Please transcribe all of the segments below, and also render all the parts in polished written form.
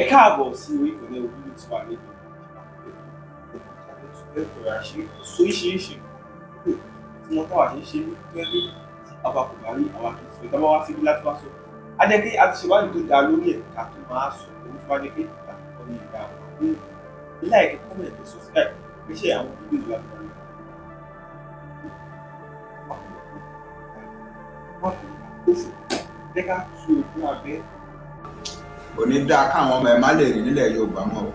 Ẹ káàbọ̀ sí orí ìkànnì Òwúrọ̀ tí wà lẹ́nu ẹ̀kọ́ àṣírí oríṣiríṣi tí wọ́n táwà ṣe ń ṣe ní pẹ́ẹ́lí tí àwa kò bá rí àwọn àkíyèsí ìjọba wá síbi láti wá sọ. A jẹ́ pé a ti ṣèwádìí tó dáa lórí ẹ̀ ká tó máa sọ owó tó wá jẹ́ pé àkọ́kọ́ ní ìgbà àwọn ilé ẹ̀kẹ́ kọ́mẹ̀tì subscribe pé ṣe àwọn fídíò ìlú àgbà rẹ̀. Wọ́n fi àkóso jẹ́ ká tu òkun abẹ́. Kò ní dáa káwọn ọmọ ẹ má lè rí nílẹ̀ Yorùbá mọ́ o.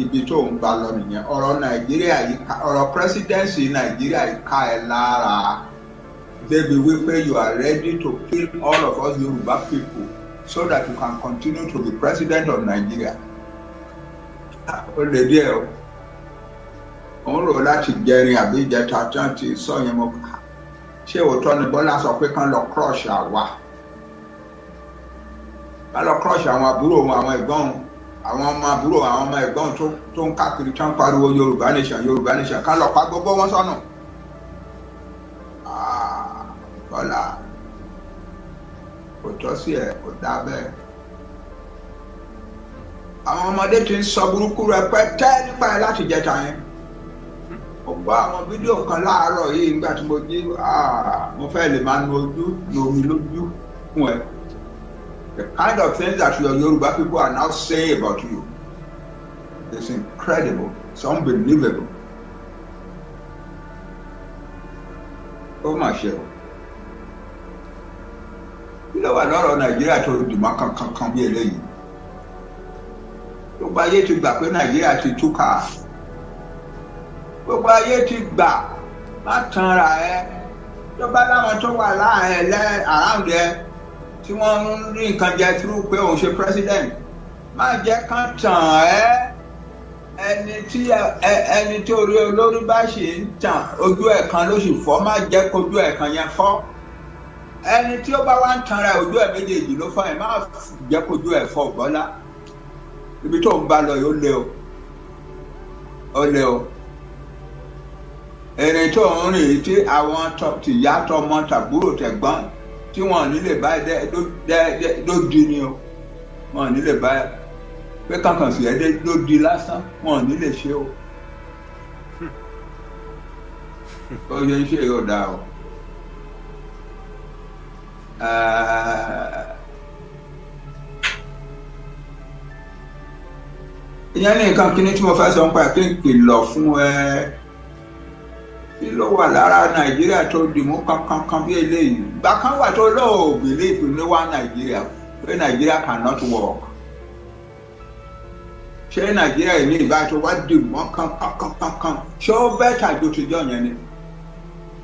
Ibi tó ń gbà lọ nìyẹn. Ọ̀rọ̀ Nàìjíríà yìí ká ọ̀rọ̀ presidency Nàìjíríà yìí ká ẹ lára. Débi wípé you are ready to kill all of us Yorùbá people so that you can continue to be president of Nigeria. Ó lè díẹ̀ o. Òun rò láti jẹrin àbí ìjẹta tí wọ́n ti sọ yẹn mọ́ ká. Ṣé òótọ́ ni Bọ́lá sọ pé kán lọ crush àwa? Ká lọ crush àwọn àbúrò wọn, àwọn ẹ̀gbọ́n, àwọn ọmọ àbúrò, àwọn ọmọ ẹ̀gbọ́n tó ń káàkiri tó ń pariwo Yorùbá nation, Yorùbá nation, ká lọ pa gbogbo wọn sọ́nà. Bọ́lá kò tọ́ sí ẹ̀, kò dá bẹ́ẹ̀. Àwọn ọmọdé ti ń sọ burúkú rẹpẹtẹ nípa ẹ láti jẹta yẹn. Mo gbọ́ àwọn fídíò kan láàárọ̀ yìí nígbà tí mo jí, mo fẹ́ lè máa nu ojú, nu omi lójú fún ẹ. The kind of things that your Yoruba people are now saying about you is incredible. It's unbelievable. Ó mà ṣe o. Kí ló wà lọ́rọ̀ Nàìjíríà tó dìmọ́ kankan bí eléyìí? Gbogbo ayé ti gbà pé Nàìjíríà ti túkà. Gbogbo ayé ti gbà má tanra ẹ. Tó bá láwọn tó wà láàrin ẹ around ẹ tí wọ́n ń rí nǹkan jẹ through pé òun ṣe president, má jẹ́ kán tàn ẹ́. Ẹni tí orí olórí bá ṣe ń tàn ojú ẹ̀ kan ló sì fọ́, má jẹ́ kójú ẹ̀ kan yẹn fọ́. Ẹni tí ó bá wá ń tanra ojú ẹ̀ méjèèjì ló fọ́ ẹ̀, má jẹ́ kójú ẹ̀ fọ́. Bọ́lá ibi tó ń bá lọ yóò lé o, ó lé o. Ẹni tó ń rìn tí àwọn tìyá tọmọ tàbúrò tẹ̀gbọ́n tí wọn nílé báyìí ló di ni o, wọn nílé báyìí pé kankan sí ẹ ló di lásán, wọn nílé ṣe o. Ó yẹ iṣẹ́ yóò dáa o. Ìyẹn ní nǹkan kíní tí mo fẹ́ sọ nípa kí n kìlọ̀ fún ẹ. Kí ló wà lára Nàìjíríà tó dìmú kankan bí eléyìí? Ìgbà kan wà tó lóò believe ní wá Nàìjíríà pé Nàìjíríà cannot work. Ṣé Nàìjíríà yìí ní ìbá tó wá dìmú kankan? Ṣé ó bẹ́tà ju tijọ́ yẹn ni?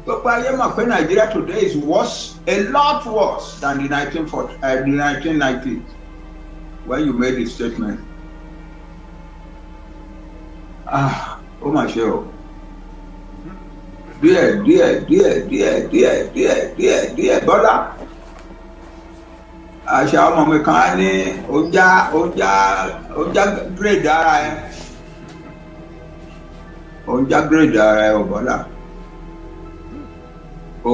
Gbogbo ayé mọ̀ pé Nàìjíríà today is worse, a lot worse than the 1990s when you made the statement. Ó mà ṣe o. Díẹ̀ Bọ́lá. Àṣà ọmọ mi kan á ní ó já grade ara ẹ. Ó já grade ara ẹ ò Bọ́lá. Ó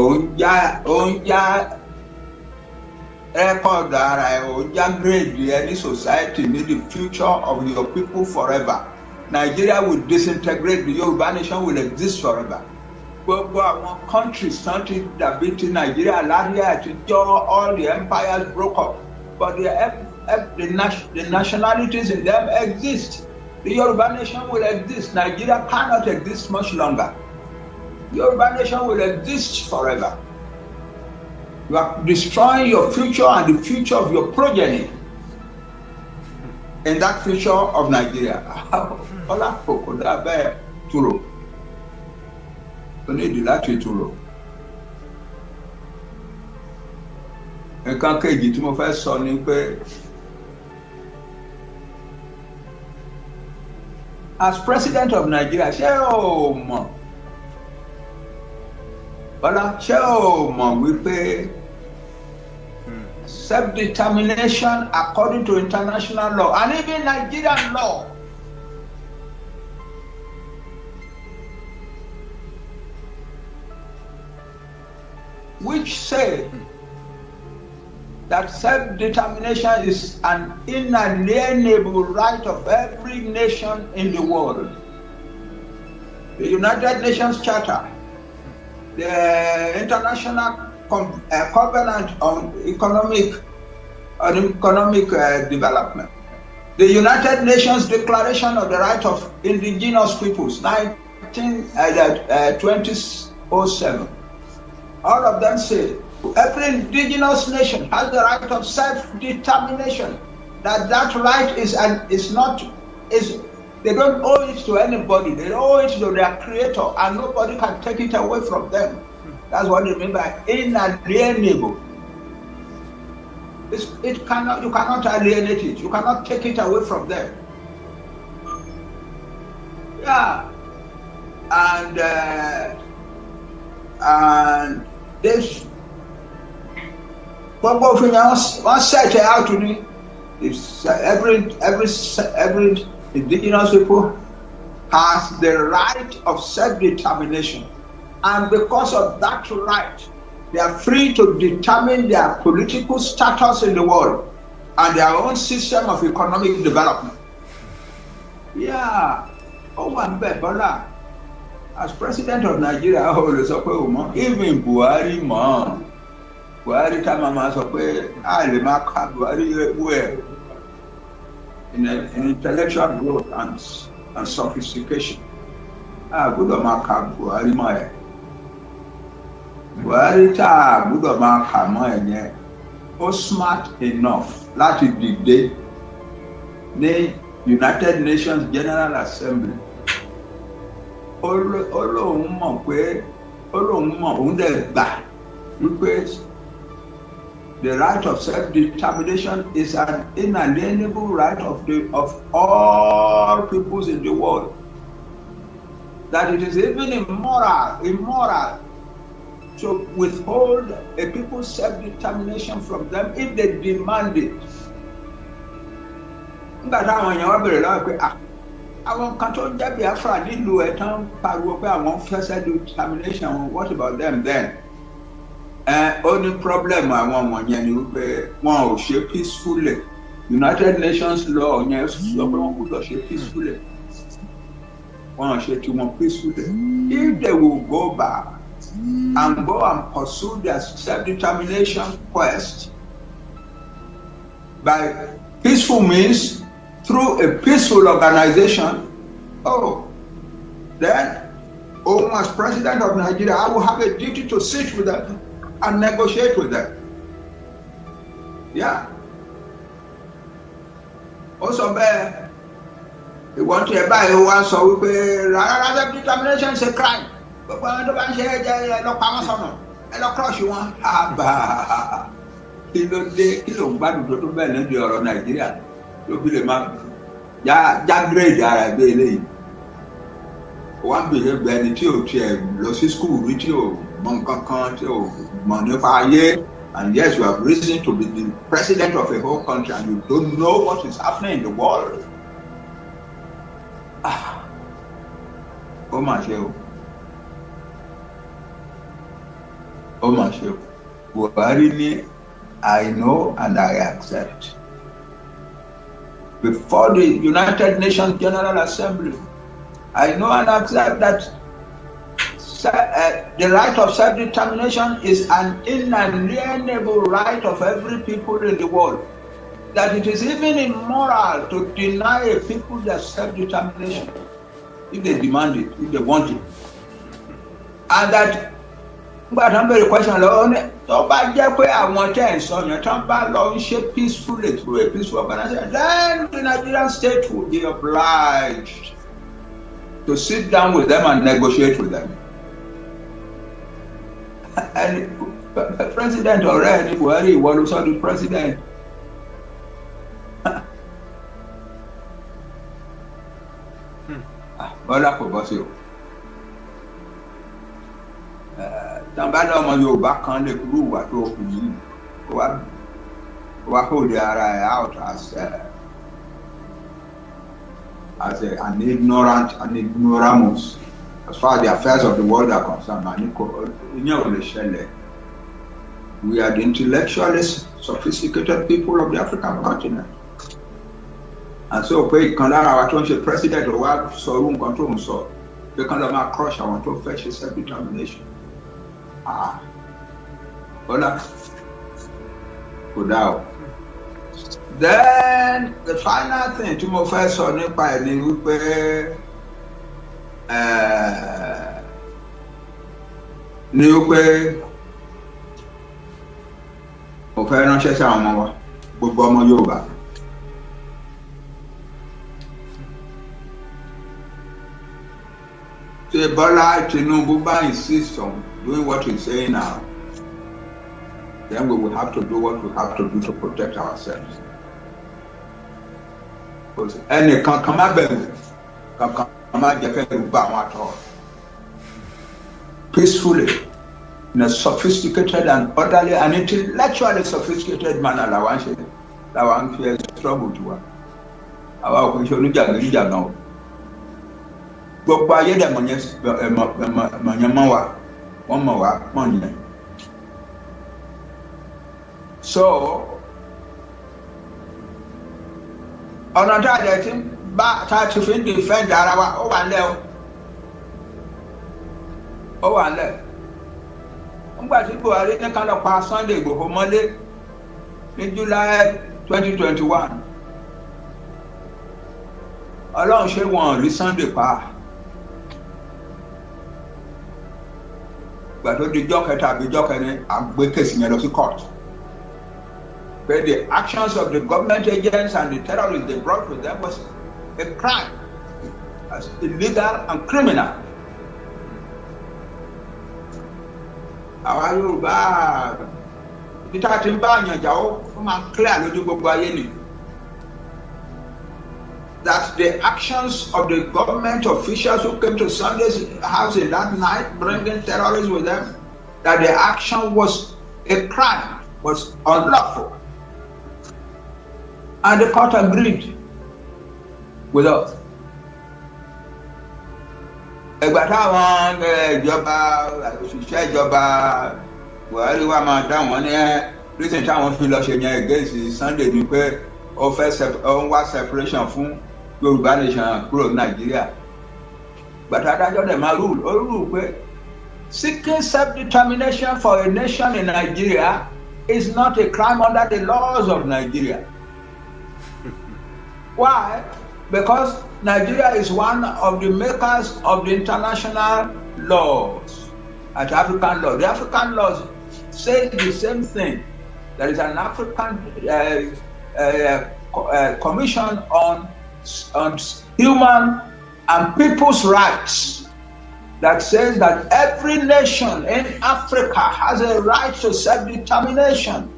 já record ara ẹ, ó já grade ẹ ní society, ní the future of your people forever. Nigeria will disintegrate, the Yoruba nation will exist forever. Gbogbo àwọn countries tán ti dàbí ti Nigeria láyé àtijọ́, all the empires broke up, but the nationalities in them exist. The Yoruba nation will exist. Nigeria cannot exist much longer. The Yoruba nation will exist forever. You are destroying your future and the future of your progeny in that future of Nigeria. Ọlá kò dá bẹ́ẹ̀ túrò. Ó ní ìdí láti túrò. Nǹkan kejì tí mo fẹ́ sọ ni pé as president of Nigeria, ṣé o mọ̀ Bọ́lá, ṣé o mọ̀ wípé self-determination according to international law and even Nigerian law which say that self-determination is an inalienable right of every nation in the world. The United Nations Charter, the International Covenant on Economic Development, the United Nations Declaration of the Right of Indigenous Peoples, 2007. All of them say every indigenous nation has the right of self-determination. That right they don't owe it to anybody. They owe it to their creator, and nobody can take it away from them. That's what they mean by inalienable. You cannot alienate it. You cannot take it away from them. Yeah, and this. But what one set out to me is every indigenous people has the right of self-determination, and because of that right, they are free to determine their political status in the world and their own system of economic development. Yeah, Ohun Bola, as president of Nigeria, even Buhari, Buhari Tamama sọ pé a lè máa ka Buhari well in intellectual growth and sophistication. A gbọ́dọ̀ máa ka Buhari mọ́ ẹ̀. Buhari tá a gbọ́dọ̀ máa kà mọ́ ẹ̀ yẹn, ó smart enough láti dìde ní United Nations General Assembly. Ó lóun mọ̀ òun dẹ̀ gbà wípé the right of self-determination is an inalienable right of all peoples in the world. That it is even immoral to withhold a people's self-determination from them if they demand it. Nígbà táwọn èèyàn wá bẹ̀rẹ̀ lọ́wọ́ pé àwọn kan tó ń jẹ́ Biafra nílùú ẹ̀ tán pariwo pé àwọn fẹ́ self-determination, what about them then? Only problem àwọn wọ̀nyẹn ni wípé wọn ò ṣe peacefully. United Nations law yẹn sọ pé wọn gbọ́dọ̀ ṣe peacefully. Wọn ò ṣe tiwọn peacefully. If they will go back and go and pursue their self-determination quest by peaceful means through a peaceful organization, then Ohun as president of Nigeria, I will have a duty to sit with them and negotiate with them. Yeah. Also, ìwọ́n tí ẹ báyìí wá sọ wípé rárá self-determination is a crime. Gbogbo àwọn tó bá ń ṣe ẹ lọ pa wọ́n sọnù, ẹ lọ crush wọn. Àbá kí ló dé, kí ló ń gbádùn tó bẹ́ẹ̀ lóde ọ̀rọ̀ Nàìjíríà ló fi lè máa já grade ara ẹgbẹ́ eléyìí. Wọ́n á bèèrè ẹgbẹ́ ẹni tí ò tiẹ̀ lọ sí school rí tí ò mọ nǹkan kan tí ò mọ̀ nípa ayé, and yes, you have reason to be the president of a whole country and you don't know what is happening in the world. Ó mà ṣe o. Ó mà ṣe o. Buhari ní I know and I accept. Before the United Nations General Assembly, I know and accept that the right of self-determination is an inalienable right of every people in the world. That it is even immoral to deny a people their self-determination if they demand it, if they want it. And that, but I'm very question, tó bá jẹ́ pé àwọn tẹ́ ẹ̀ sọ yẹn tán bá lọ ń ṣe peacefully through a peaceful organization, then the Nigerian state will be obliged to sit down with them and negotiate with them. And the president already, Buhari, ìwọ ló sọ di president. Bọ́lá kò bọ́ sí o. Tàbá náà ọmọ Yorùbá kan lè kúrú ìwà tó kù yìí, wá hold ara ẹ̀ out as an ignoramus as far as the affairs of the world are concerned. We are the intellectually sophisticated people of the African continent. And so pé ìkan lára wa tó ń ṣe president wa sọ irú nǹkan tó ń sọ pé kán lọ máa crush àwọn tó fẹ́ ṣe self-determination. Bọ́lá kò dá o. Then the final thing tí mo fẹ́ sọ nípa ẹ̀ ni wípé mo fẹ́ ránṣẹ́ sí àwọn ọmọ wa gbogbo ọmọ Yorùbá. Tí Bọ́lá Tinubu bá insist on doing what he's saying now, then we will have to do what we have to do to protect ourselves. Ẹnìkan kan má bẹ̀rù kankan má jẹ́ kẹ́rù bá àwọn àtọ̀. Peacefully, in a sophisticated and orderly and intellectually sophisticated manner làwọn ṣe làwọn fi struggle to wa. Àwa ò kò ṣe oníjàgídíjàgan o. Gbogbo ayé dẹ̀ mọ̀nyẹn mọ́ wa, wọ́n mọ̀ wá mọ̀nyẹn. So, ọ̀nà tí a jẹ́ tí bá tá a ti fi ń defend ara wa ó wà nílẹ̀ ó wà nílẹ̀. Nígbà tí Buhari ní ká lọ pa Sunday Igboho mọ́lé ní July 2021, Ọlọ́run ṣe wọ́n rí Sunday pa. Ìgbà tó di jọ́ kẹta àbí jọ́ kẹrin àgbé kèsì yẹn lọ sí court. Where the actions of the government agents and the terrorists they brought with them was a crime, as illegal and criminal. Àwa Yorùbá títà tí ń bá àyànjà ó máa clear lójú gbogbo ayé ni. That the actions of the government officials who came to Sunday's house in that night, bringing terrorists with them, that the action was a crime, was unlawful. And the court agreed with us. Ẹgbà táwọn ìjọba òṣìṣẹ́ ìjọba Buhari wa máa dá wọn ní reason táwọn fi lọ ṣe yẹn against Sunday ni pé ó ń wá separation fún Yorùbá nation kúrò Nàìjíríà. Gbàtà adájọ́ dẹ̀ máa rule pé seeking self-determination for a nation in Nigeria is not a crime under the laws of Nigeria. Why? Because Nigeria is one of the makers of the international laws at African law. The African laws say the same thing. There is an African Commission on Human and People's Rights that says that every nation in Africa has a right to self-determination.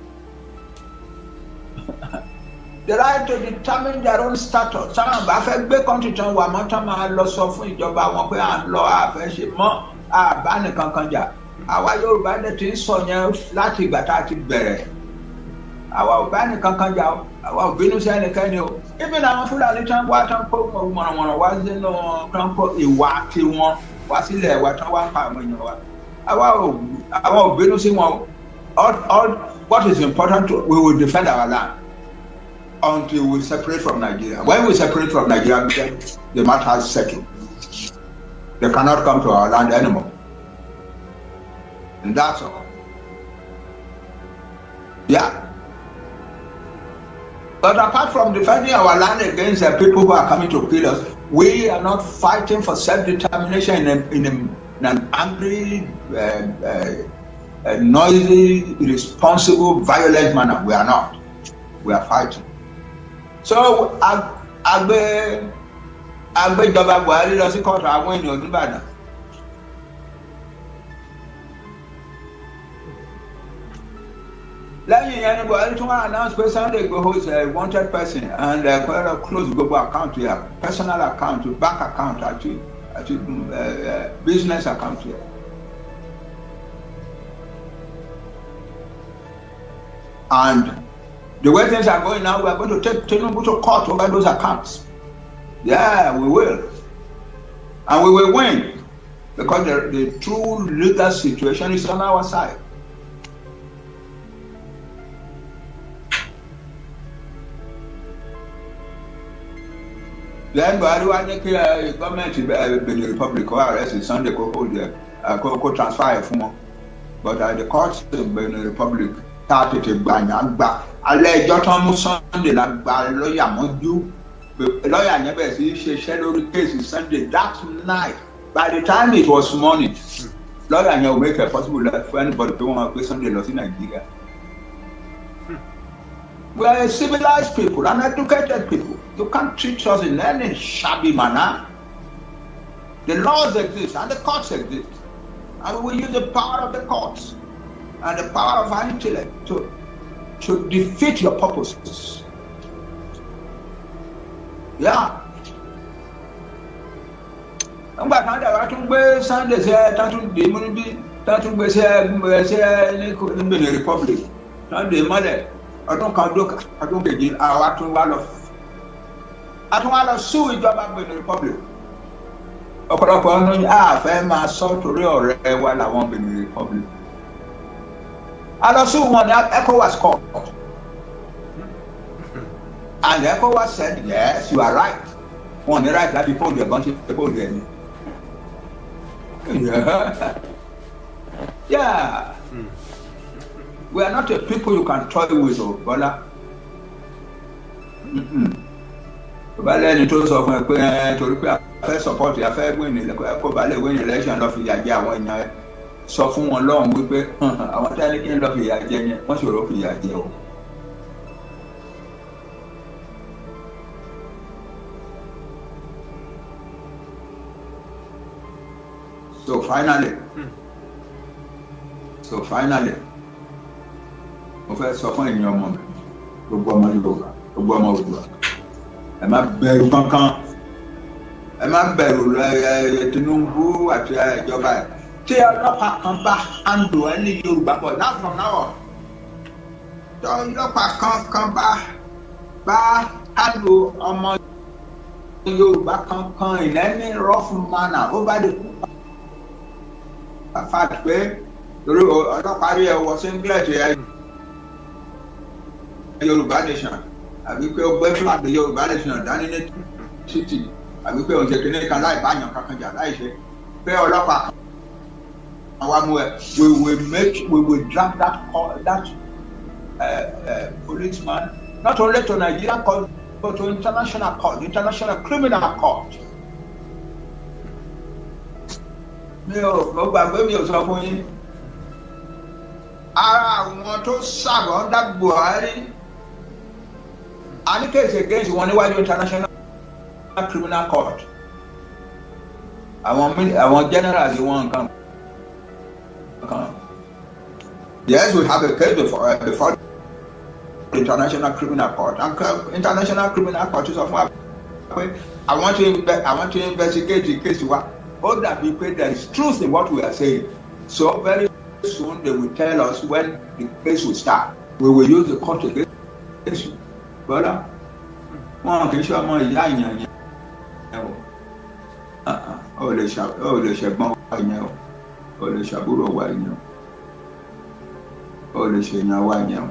The right to determine their own status. Táwọn bá fẹ́ gbé country tán wà mọ́ tán máa lọ sọ fún ìjọba wọn pé à ń lọ àfẹ́ ṣe mọ́ àbá nìkan kan jà. Àwa Yorùbá dẹ̀ ti ń sọ yẹn láti ìgbà tá a ti bẹ̀rẹ̀. Àwa ò bá nìkan kan jà o, àwa ò bínú sí ẹnikẹ́ni o. Ibi náà Fúlàní tán wá tán kó mọ̀rànmọ̀ràn wá sínú tán kó ìwà tiwọn wá sílẹ̀ wa tán wá pa àwọn èèyàn wa. Àwa ò bínú sí wọn o. All what is important we will defend our land until we separate from Nigeria. When we separate from Nigeria, the matter is settled. They cannot come to our land anymore. And that's all. Yeah. But apart from defending our land against the people who are coming to kill us, we are not fighting for self-determination in an angry, noisy, irresponsible, violent manner. We are not. We are fighting. So, ìjọba Buhari lọ sí kọ́ọ̀tù àwọn ènìyàn n'Íbàdàn. Lẹ́yìn yẹn ni Buhari tún wá announce pé Sunday Igboho is a wanted person and close gbogbo account here, personal account, bank account àti business account here. And the way things are going now, we are going to take Tinubu to court over those accounts. Yeah, we will. And we will win. Because the true legal situation is on our side. Then Buhari wa ní kí gọ́ọ̀mẹ̀ntì Benin Republic kó arrest Sunday kó transfer fún wọn. But the courts in Benin Republic tá a tètè gbà yàn gbà. Alẹ́ ẹjọ́ tán mú Sunday la gba lọ́ọ̀yà mọ́jú. Lọ́ọ̀yà yẹn bẹ̀rẹ̀ sí ṣe iṣẹ́ lórí kéèsì Sunday that night. By the time it was morning, lọ́ọ̀yà yẹn ò make it possible for anybody pé wọ́n máa gbé Sunday lọ sí Nigeria. We are a civilized people, an educated people. You can't treat us in any shabby manner. The laws exist and the courts exist. And we will use the power of the courts and the power of our intellect to defeat your purposes. Yeah. Nígbà kan dàgbà tún gbé Sunday ṣe tún dé mú níbí tún gbé ṣe ní Benin Republic tún dé mọ́lẹ̀ ọdún kan ọdún kejì àwa tún wá lọ sue ìjọba Benin Republic. Ọ̀pọ̀lọpọ̀ ọdún àfẹ́ máa sọ torí ọ̀rẹ́ wa làwọn Benin Republic. A lọ sue wọn ní ECOWAS court. And ECOWAS said yes you are right. Wọ́n ní right láti fóònù ẹ̀gbọ́n ṣe fóònù ẹ̀ ni. Yeah. We are not a people you can toy with, Bola. Bàbá lẹ́ni tó sọ fún ẹ pé torí pé a fẹ́ support a fẹ́ win kó bá lè win election lọ fìyà jẹ àwọn èèyàn ẹ sọ fún wọn lọ́hùn wípé àwọn tí a ní kí n lọ fìyà jẹ yẹn wọ́n ṣòro fìyà jẹ o. So finally, mo fẹ́ sọ fún èèyàn ọmọ mi, gbogbo ọmọ Yorùbá, gbogbo ọmọ Yorùbá, ẹ má bẹ̀rù kankan, ẹ má bẹ̀rù Tinubu àti ìjọba ẹ̀. Tí ọlọ́pàá kan bá handle ẹni Yorùbá bọ̀ now from now on, tí ọlọ́pàá kan bá handle ọmọ Yorùbá kankan in any rough manner over the fact pé torí ọlọ́pàá rí ẹwọ singlet Yorùbá nation àbí pé ó gbé flag Yorùbá nation dání ní títì àbí pé òun ṣe kìnìún kan láì báyàn kankan jà láì ṣe pé ọlọ́pàá kan wá mú ẹ we will drag that policeman not only to Nigerian court but to international criminal court. Mo gbàgbé mi ò sọ fún yín ara àwọn tó sábà ń dá Buhari a ní case against wọn níwájú international criminal court àwọn generals wọn nǹkan yes we have a case before the international criminal court and international criminal court sọ fún wa pé àwọn tó investigate the case wa. All that we pray there is truth in what we are saying. So very soon they will tell us when the case will start. We will use the court against you. Brother, wọn kì í ṣe ọmọ ìyá ìyàn yẹn o. Ó lè ṣẹ̀gbọ́n wa yẹn o. Ó lè ṣàbúrò wa yẹn o. Ó lè ṣèyàn wa yẹn o.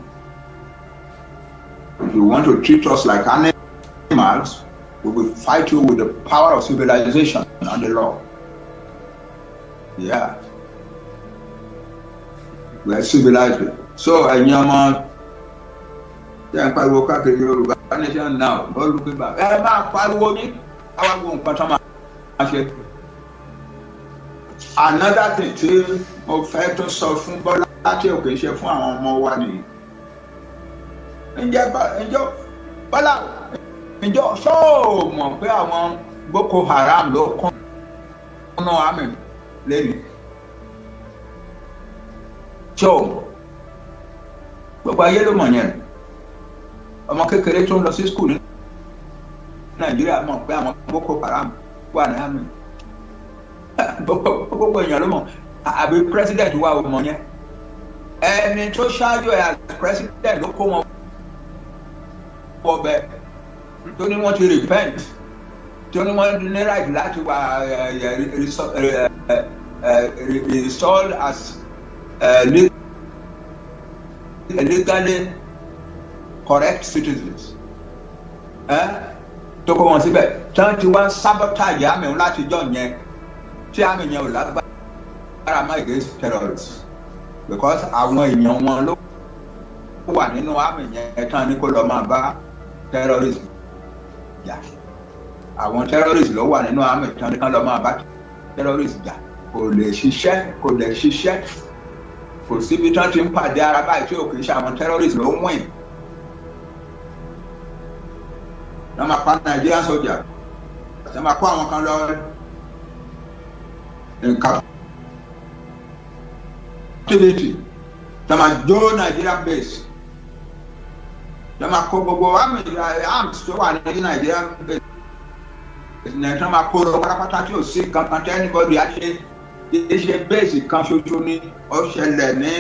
If you want to treat us like animals, we will fight you with the power of civilization and the law. Yeah. We are civilized. So ẹ̀yin ọmọ tí a ń pariwo káàkiri Yorùbá nation now all looking back. Ẹ máa pariwo ní àwọn agbóhùn nǹkan tó máa ṣe. Another thing tí mo fẹ́ tó sọ fún Bọ́lá láti òkè ṣe fún àwọn ọmọ wa nìyí. Ǹjẹ́ Bọ́lá ǹjọ́ ṣó mọ̀ pé àwọn Boko Haram ló kún nínú àmì lẹ́yìn ṣó gbogbo ayé ló mọ̀ yẹn ọmọ kékeré tó ń lọ sí skul ní Nàìjíríà mọ̀ pé àwọn Boko Haram wà ní àmì gbogbo èèyàn ló mọ̀ àbí president wa ò mọ̀ yẹn ẹni tó ṣáájú ẹ̀ as president ló kó wọn wọ bẹ́ẹ̀ tó ní wọ́n ti repent tó ní wọ́n ní right láti wà installed as legally correct citizens. tó kó wọn síbẹ̀ tí wọ́n ti wá sabotage àmì wọn láti jọ yẹn tí àmì yẹn ò lágbára má against terrorists because àwọn èèyàn wọn ló wà nínú àmì yẹn tán ní kó lọ máa bá terrorists jà àwọn terrorists ló wà nínú àmì tán ní kó lọ máa bá terrorists jà kò lè ṣiṣẹ́ kò síbi tán ti ń pàdé ara báyìí tí ò kì í ṣe àwọn terrorists ló ń wìn. wọ́n máa pa Nigerian soldier wọ́n máa kó àwọn kan lọ in captivity wọ́n máa jó Nigerian base wọ́n máa kó gbogbo arms tó wà ní Nigerian base wọ́n máa kó lọ pátápátá tí ò sí kankan tí anybody á ṣe iṣẹ́ base kan ṣoṣo ní ó ṣẹlẹ̀ ní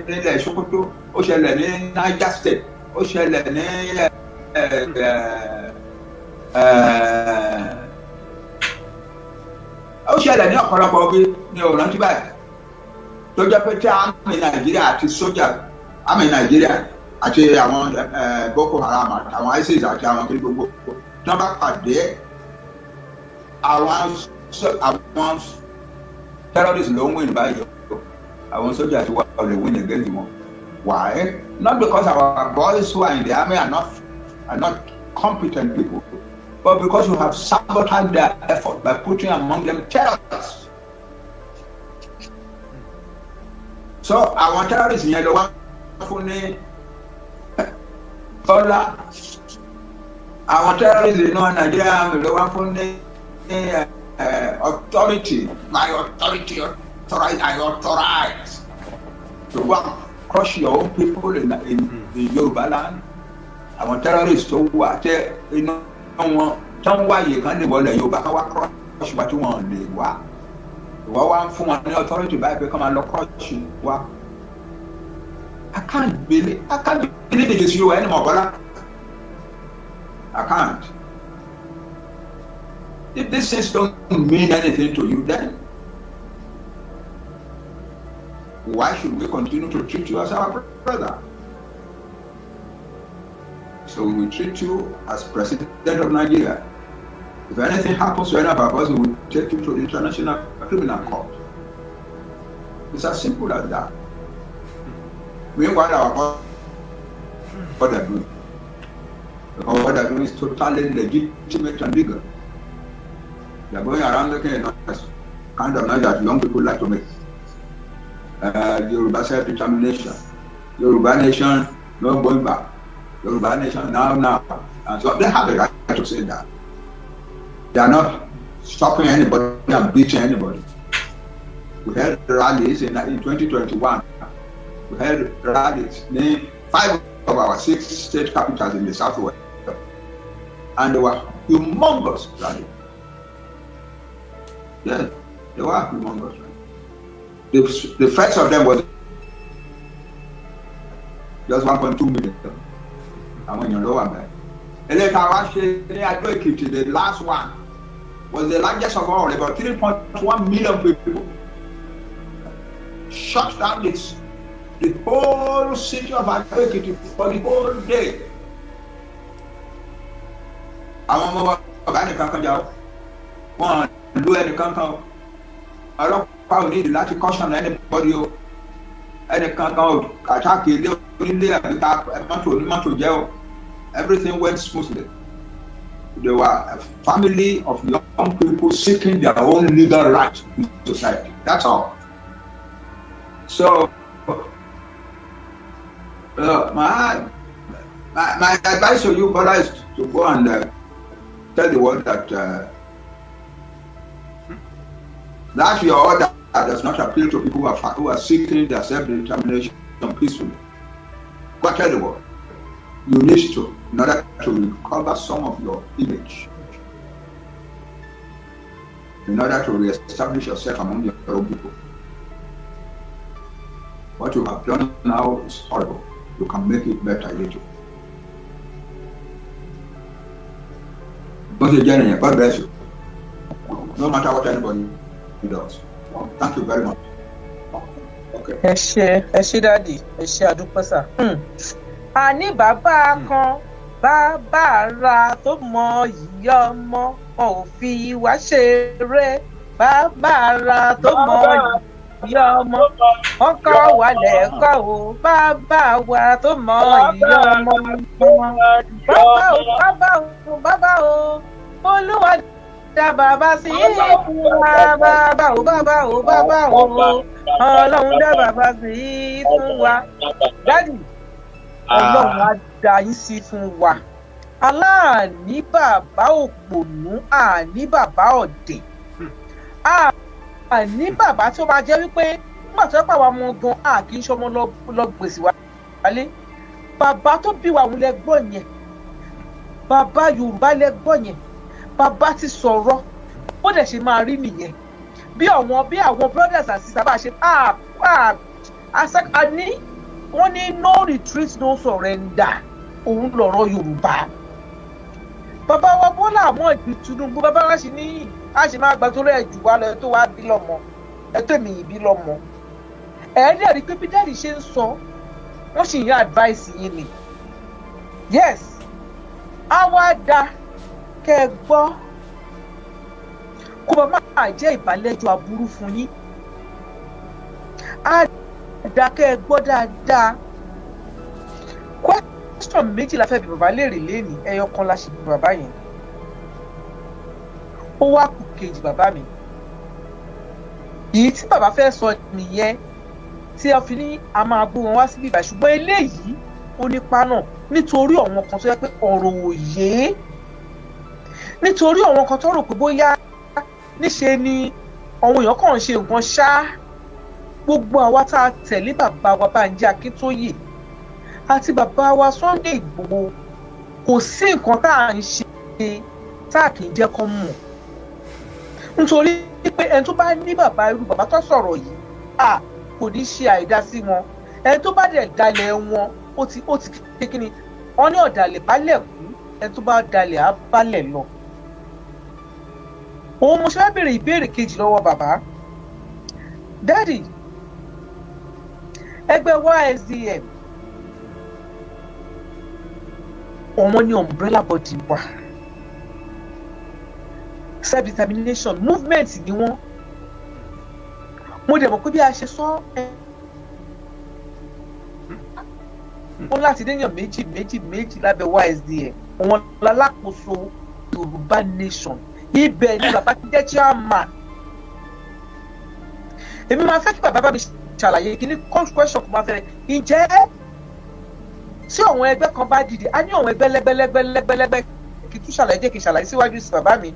ilẹ̀ Sokoto ó ṣẹlẹ̀ ní Niger State ó ṣẹlẹ̀ ní ó ṣẹlẹ̀ ní ọ̀pọ̀lọpọ̀ bí ní òrántí báyìí tó jẹ́ pé tí àmì Nàìjíríà àti sójà àmì Nàìjíríà àti àwọn Boko Haram àtàwọn ISIS àti àwọn kiri gbogbo tí wọ́n bá pàdé àwọn terrorists ló ń win báyìí àwọn sójà ti wà lè win against wọn. Why? Not because our boys who are in the army are not competent people, but because you have sabotaged their effort by putting among them terrorists. So our terrorists yẹn ló wá fún ní ọlá àwọn terrorists inú Nigeria ló wá fún ní authority, my authority, I authorize to go crush your own people in Yoruba land. Àwọn terrorists tó wà tẹ iná wọn tán wáyé kan lè wọlé Yorùbá ká wá crush wa tí wọn lè wá ìwọ wá ń fún wọn ní authority báyìí pé kọ́ máa lọ crush wa. I can't believe it is you anymore, brother. I can't. If these things don't mean anything to you, then why should we continue to treat you as our brother? So we treat you as President of Nigeria. If anything happens to any of us, we will take you to the International Criminal Court. It's as simple as that. Meanwhile, what they're doing. Because what they're doing is totally legitimate and legal. They're going around looking at kind of noise that young people like to make. Yoruba self-determination. Yoruba nation, no going back. Yoruba nation, now. And so they have the right to say that. They are not stopping anybody and beating anybody. We held rallies in 2021. We held rallies in 5 of our 6 state capitals in the southwest. And they were humongous rallies. Yes, they were humongous. The first of them was just 1.2 million. And when you know about it, the last one was the largest of all, about 3.1 million people. Shut down the whole city of Ekiti for the whole day. Àwọn ọmọ ọba nìkan kan jà ó, wọn lu ẹnìkan kan ó, ọlọ́pàá ò ní ìdí láti caution anybody ó, ẹnìkan kan ó àtàkì ilé onílé àbíká mọ́tò onímọ́tò jẹ́ ó. Everything went smoothly. They were a family of young people seeking their own legal rights in society. That's all. So, my advice to you, brother, is to go and tell the world that that your order does not appeal to people who are seeking their self-determination peacefully. Go and tell the world. You need to, in order to recover some of your image, in order to re-establish yourself among your own people. What you have done now is horrible. You can make it better later. God bless you. No matter what anybody does. Thank you very much. Okay. Ẹ ṣé Daddy, ẹ ṣé adúpẹ́ sà. Àní bàbá kan bàbá ara tó mọ yìí ọmọ wọn ò fi wá ṣeré bàbá ara tó mọ yìí ọmọ wọn kọ́ wa lẹ́kọ̀ọ́ o bàbá wa tó mọ yìí ọmọ bàbá o olúwa dá bàbá sí fún wa bàbá o ọlọ́run dá bàbá sí fún wa dádì ọlọ́run á dá yín sí fún wa aláàní bàbá òpònú àní bàbá ọ̀dẹ̀ àní bàbá tó máa jẹ́ wípé nígbà tó pàwọn ọmọ gan kì í ṣọmọ lọ gbèsè wálé bàbá tó bí wa òun lẹ́gbọ́n yẹn bàbá Yorùbá lẹ́gbọ́n yẹn bàbá ti sọ̀rọ̀ ó dẹ̀ ṣe máa rí nìyẹn bí àwọn brothers and sisters bá ṣe àní wọ́n ní no retreat no surrender òun lọ̀rọ̀ Yorùbá bàbá wa Bọ́lá Ahmed Tinubu bàbá wa ṣì ní àṣì máa gbà tó rẹ̀ jù wá lọ tó wá bí lọ́mọ ẹ̀tọ́ èmi ìbí lọ́mọ ẹ̀ẹ́dẹ̀ rí pé bí dáàdì ṣe ń sọ wọ́n sì ń yá advice yín ni yes á wá da kẹ́ ẹ gbọ́ kó bá máa jẹ́ ìbálẹ́jọ́ aburú fún yín á da kẹ́ ẹ gbọ́ dáadáa question méjì la fẹ́ bi bàbá léèrè lénìí ẹyọ kan la ṣe bi bàbá yẹn ó wá kù kejì bàbá mi èyí tí bàbá fẹ́ sọ nìyẹn tí a fi ní a máa bú wọn wá síbí ìbà ṣùgbọ́n eléyìí ó nípa náà nítorí àwọn kan tó yẹ pé ọ̀rọ̀ òye nítorí àwọn kan tó rò pé bóyá níṣe ni àwọn èèyàn kàn ń ṣe nǹkan ṣá gbogbo àwa tá a tẹ̀lé bàbá wa Bánjí Akíntóyè àti bàbá wa Sunday Igboho kò sí nǹkan tá à ń ṣe tá a kì í jẹ́ kó mọ̀ nítorí pé ẹni tó bá ní bàbá irú bàbá tó sọ̀rọ̀ yìí kò ní ṣe àìdá sí wọn ẹni tó bá dẹ̀ dalẹ̀ wọn ó ti kékeré wọn ní ọ̀dàlẹ̀ balẹ̀ kú ẹni tó bá dalẹ̀ á balẹ̀ lọ. òun mo ṣe fẹ́ béèrè ìbéèrè kejì lọ́wọ́ bàbá dádì ẹgbẹ́ YSDM ọmọ ní umbrella body wa self determination movement ni wọ́n mo dẹ̀ mọ̀ pé bí a ṣe sọ wọn láti déyàn méjì lábẹ́ YSDM wọn lálákòóso Yorùbá nation ibẹ̀ ni bàbá ti jẹ́ chairman èmi máa fẹ́ kí bàbá mi ṣàlàyé kí ní question kò máa fẹ́ ǹjẹ́ tí àwọn ẹgbẹ́ kan bá dìde a ní àwọn ẹgbẹ́ lẹ́gbẹ́lẹ́gbẹ́lẹ́gbẹ́ kí tún ṣàlàyé jẹ́ kí ṣàlàyé síwájú sí bàbá mi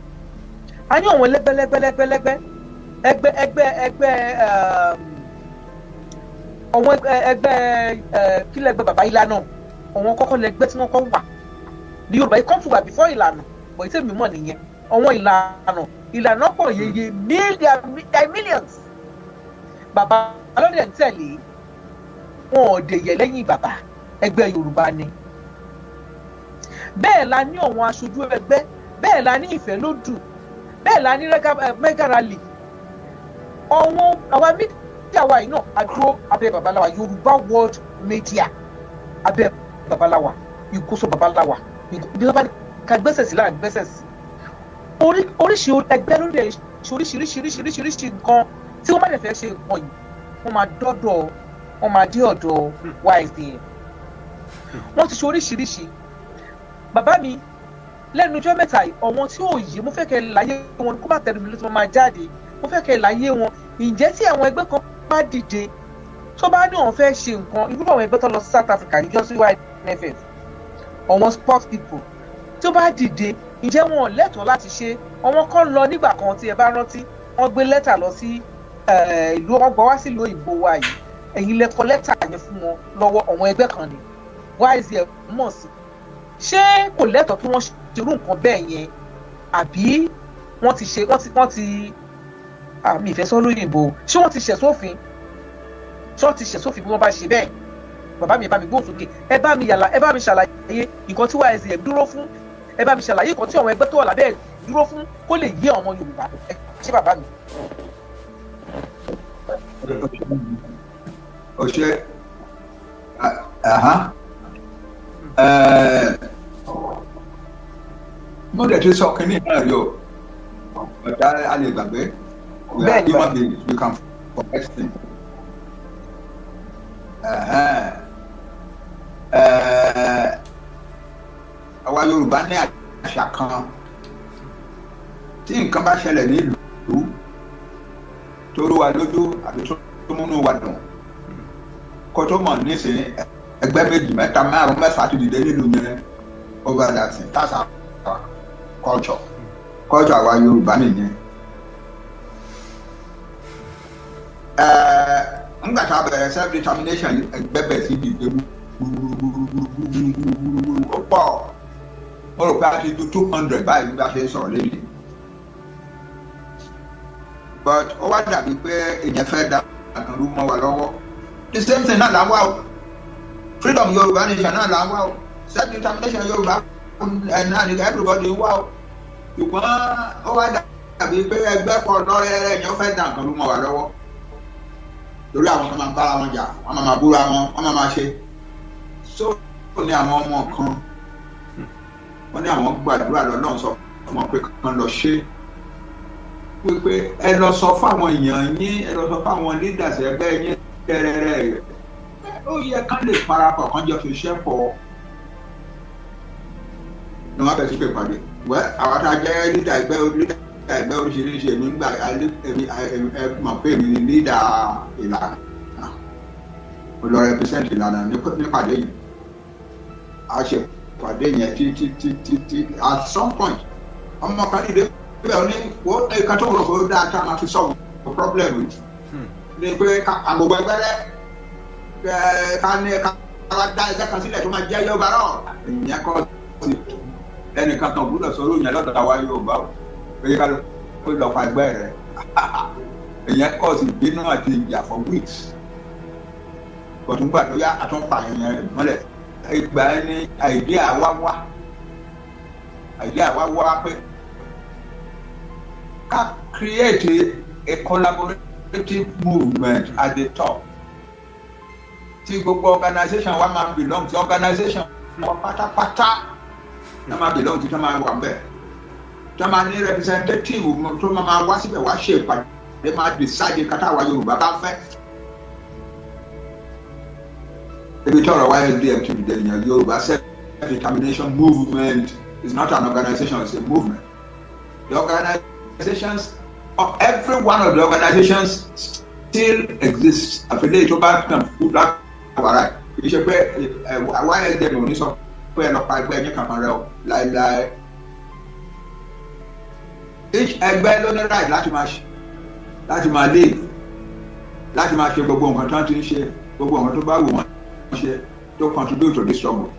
a ní àwọn lẹ́gbẹ́lẹ́gbẹ́lẹ́gbẹ́ àwọn ẹgbẹ́ kí lẹ́gbẹ́ bàbá Ìlànà àwọn kọ́kọ́ lẹ́gbẹ́ tí wọ́n kọ́ wà ní Yorùbá yìí kọ́ńtù wà before Ìlànà bọ̀ ìtẹ́ mi mọ̀ nìyẹn àwọn Ìlànà pọ̀ yeye millions bàbá alọ́dẹ̀ ń tẹ̀lé wọn ò dèyẹ lẹ́yìn bàbá ẹgbẹ́ Yorùbá ni bẹ́ẹ̀ la ní àwọn aṣojú ẹgbẹ́ bẹ́ẹ̀ la ní ìfẹ́ lódù bẹ́ẹ̀ la ní mega rally àwa mídíà wa yìí náà àdúró abẹ́ babaláwa Yorùbá World Media abẹ́ babaláwa ìkóso babaláwa bí wọ́n bá ní ká gbẹ́sẹ̀ sí láàrin gbẹ́sẹ̀ sí oríṣi ẹgbẹ́ ló lè ṣe oríṣiríṣi nǹkan tí wọ́n bá lè fẹ́ ṣe nǹkan yìí wọ́n máa dé ọ̀dọ̀ YSDM wọ́n ti ṣe oríṣiríṣi bàbá mi lẹ́nu ọjọ́ mẹ́ta ọ̀wọ́n tí ò yé mo fẹ́ kẹ́ láyé wọn kó má tẹnu mi lóṣù máa jáde mo fẹ́ kẹ́ láyé wọn ǹjẹ́ tí àwọn ẹgbẹ́ kan bá dìde tó bá ní òun fẹ́ ṣe nǹkan irú àwọn ẹgbẹ́ tó lọ sí South Africa níjọ́ sí YNFF àwọn sports people tó bá dìde ǹjẹ́ wọn lẹ́tọ̀ọ́ láti ṣe àwọn kan lọ nígbà kan tí ẹ bá rántí wọ́n gbé lẹ́tà lọ sí ìlú wọn gbọ́ wá sí ìlú òyìnbó wa yìí ẹ̀yin lẹ kọ lẹ́tà yẹn fún wọn lọ́wọ́ àwọn ẹgbẹ́ kan ni YSDM mọ̀ sí ṣé kò lẹ́tọ̀ọ́ kí wọ́n ṣerú nǹkan bẹ́ẹ̀ yẹn àbí wọ́n ti àmì ìfẹ́ sọ́ lóyìnbó ṣé wọ́n ti ṣẹ̀ sófin bí wọ́n bá ṣe bẹ́ẹ̀ bàbá mi ẹ bá mi gbóhùn sókè ẹ bá mi ṣàlàyé nǹkan tí YSDM dúró fún ẹ bá mi ṣàlàyé nǹkan tí àwọn ẹgbẹ́ tó wà lábẹ́ dúró fún kó lè yé ọmọ Yorùbá ẹ ṣé bàbá mi. mo dẹ̀ ti sọ kínní náà rí o ọ̀dà a lè gbàgbé we are human beings we can forget things. Àwa Yorùbá ní àṣà kan tí nǹkan bá ṣẹlẹ̀ nílùú tó rú wa lójú àbí tó múnú wa dùn kó tó mọ̀ nísìnyí ẹgbẹ́ méjì mẹ́ta márùn mẹ́fà ti dìde nílùú yẹn over that thing that's our culture àwa Yorùbá nìyẹn. Nígbà tá a bẹ̀rẹ̀ self determination ẹgbẹ́ bẹ̀rẹ̀ sí dìde ó pọ̀ ó rò pé a ti du 200 báyìí bí a ṣe sọ̀rọ̀ lẹ́yìn. But ó wá dàbí pé èèyàn fẹ́ da àkànlú mọ́ wa lọ́wọ́. The same thing náà là ń wá o. Freedom Yorùbá nation náà là ń wá o. Self determination Yorùbá náà ni everybody ń wá o. Ṣùgbọ́n ó wá dàbí pé ẹgbẹ́ kan lọ́rẹ́rẹ́ èèyàn fẹ́ da àkànlú mọ́ wa lọ́wọ́. Torí àwọn kan máa bára wọn jà, wọ́n máa búra wọn, wọ́n máa ṣe. So ní àwọn ọmọ kan, wọ́n ní àwọn gbàdúrà lọ́nà sọ ọmọ pé kan lọ ṣe. Wípé ẹ lọ sọ fáwọn èèyàn yín, ẹ lọ sọ fáwọn leaders ẹgbẹ́ yín tẹ́rẹ́rẹ́ ó yẹ kán lè parapọ̀ kán jọ fi ṣẹ́ pọ̀. Ní wọ́n bẹ̀ sí pé pàdé. Wẹ́ àwọn tá a jẹ́ leader ẹgbẹ́ oríṣiríṣi èmi ń gbà ẹ mọ̀ pé èmi ni leader ìlànà. Mo lọ represent ìlànà nípàdé yìí. A ṣe pàdé yẹn títí at some point ọmọ kan dìde bẹ́ẹ̀ ó ní wọ́n ẹ̀ka tó rọ̀ fún dáa ká máa fi solve the problem with. Ní pé àgbègbè ẹgbẹ́rẹ́ ká ní ká dá ẹgbẹ́ kan sílẹ̀ tó máa jẹ́ Yorùbá náà. Ìyẹn kọ́ sí ẹnìkan kan gbúdọ̀ sọ lóyún lọ́dọ̀ àwa Yorùbá o. Pé ká ló lọ fa ẹgbẹ́ rẹ̀. Ìyẹn kọ́ sí ìbínú àti ìjà for weeks. Bọ̀dúngbà tó yá àtúnpà yẹn mọ́lẹ̀. Ìgbà ẹni idea wá wá pé ká create a collaborative movement at the top. Tí gbogbo organization wa máa belong to organization wa pátápátá náà máa belong to tó máa wà bẹ́ẹ̀. Tó máa ní representative tó máa wá síbẹ̀ wá ṣe ìpàdé máa decide kátà wa Yorùbá bá fẹ́. Ebi tí ọ̀rọ̀ YSDM ti dìde yẹn Yorùbá self-determination movement is not an organization, it's a movement. The organizations, every one of the organizations still exists. Àfẹ́lẹ́ tó bá kàn fún láwàrá kì í ṣe pé YSDM ò ní sọ pé ẹ lọ pa ẹgbẹ́ ẹ̀yìn kankan rẹ o láìláì. Each ẹgbẹ́ ló ní right láti máa lead, láti máa ṣe gbogbo nǹkan tó ń ti ń ṣe, gbogbo nǹkan tó bá wù wọ́n ṣe to contribute to this struggle.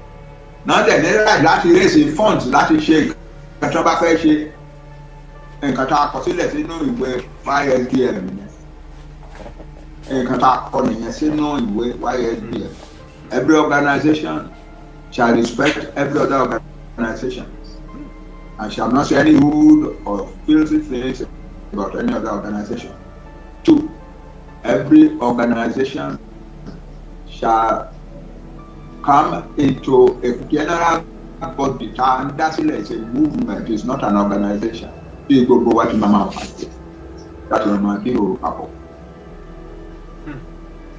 Náà dẹ̀ ní right láti raise funds láti ṣe nǹkan tó bá fẹ́ ṣe nǹkan tá a kọ sílẹ̀ sínú ìwé YSDM nìyẹn. Nǹkan tá a kọ nìyẹn sínú ìwé YSDM. Every organization shall respect every other organization and shall not say any rude or filthy things about any other organization. 2. Every organization shall come into a general body, and that's it, it's a movement, it's not an organization. You go what Mama Party. That's what my people are.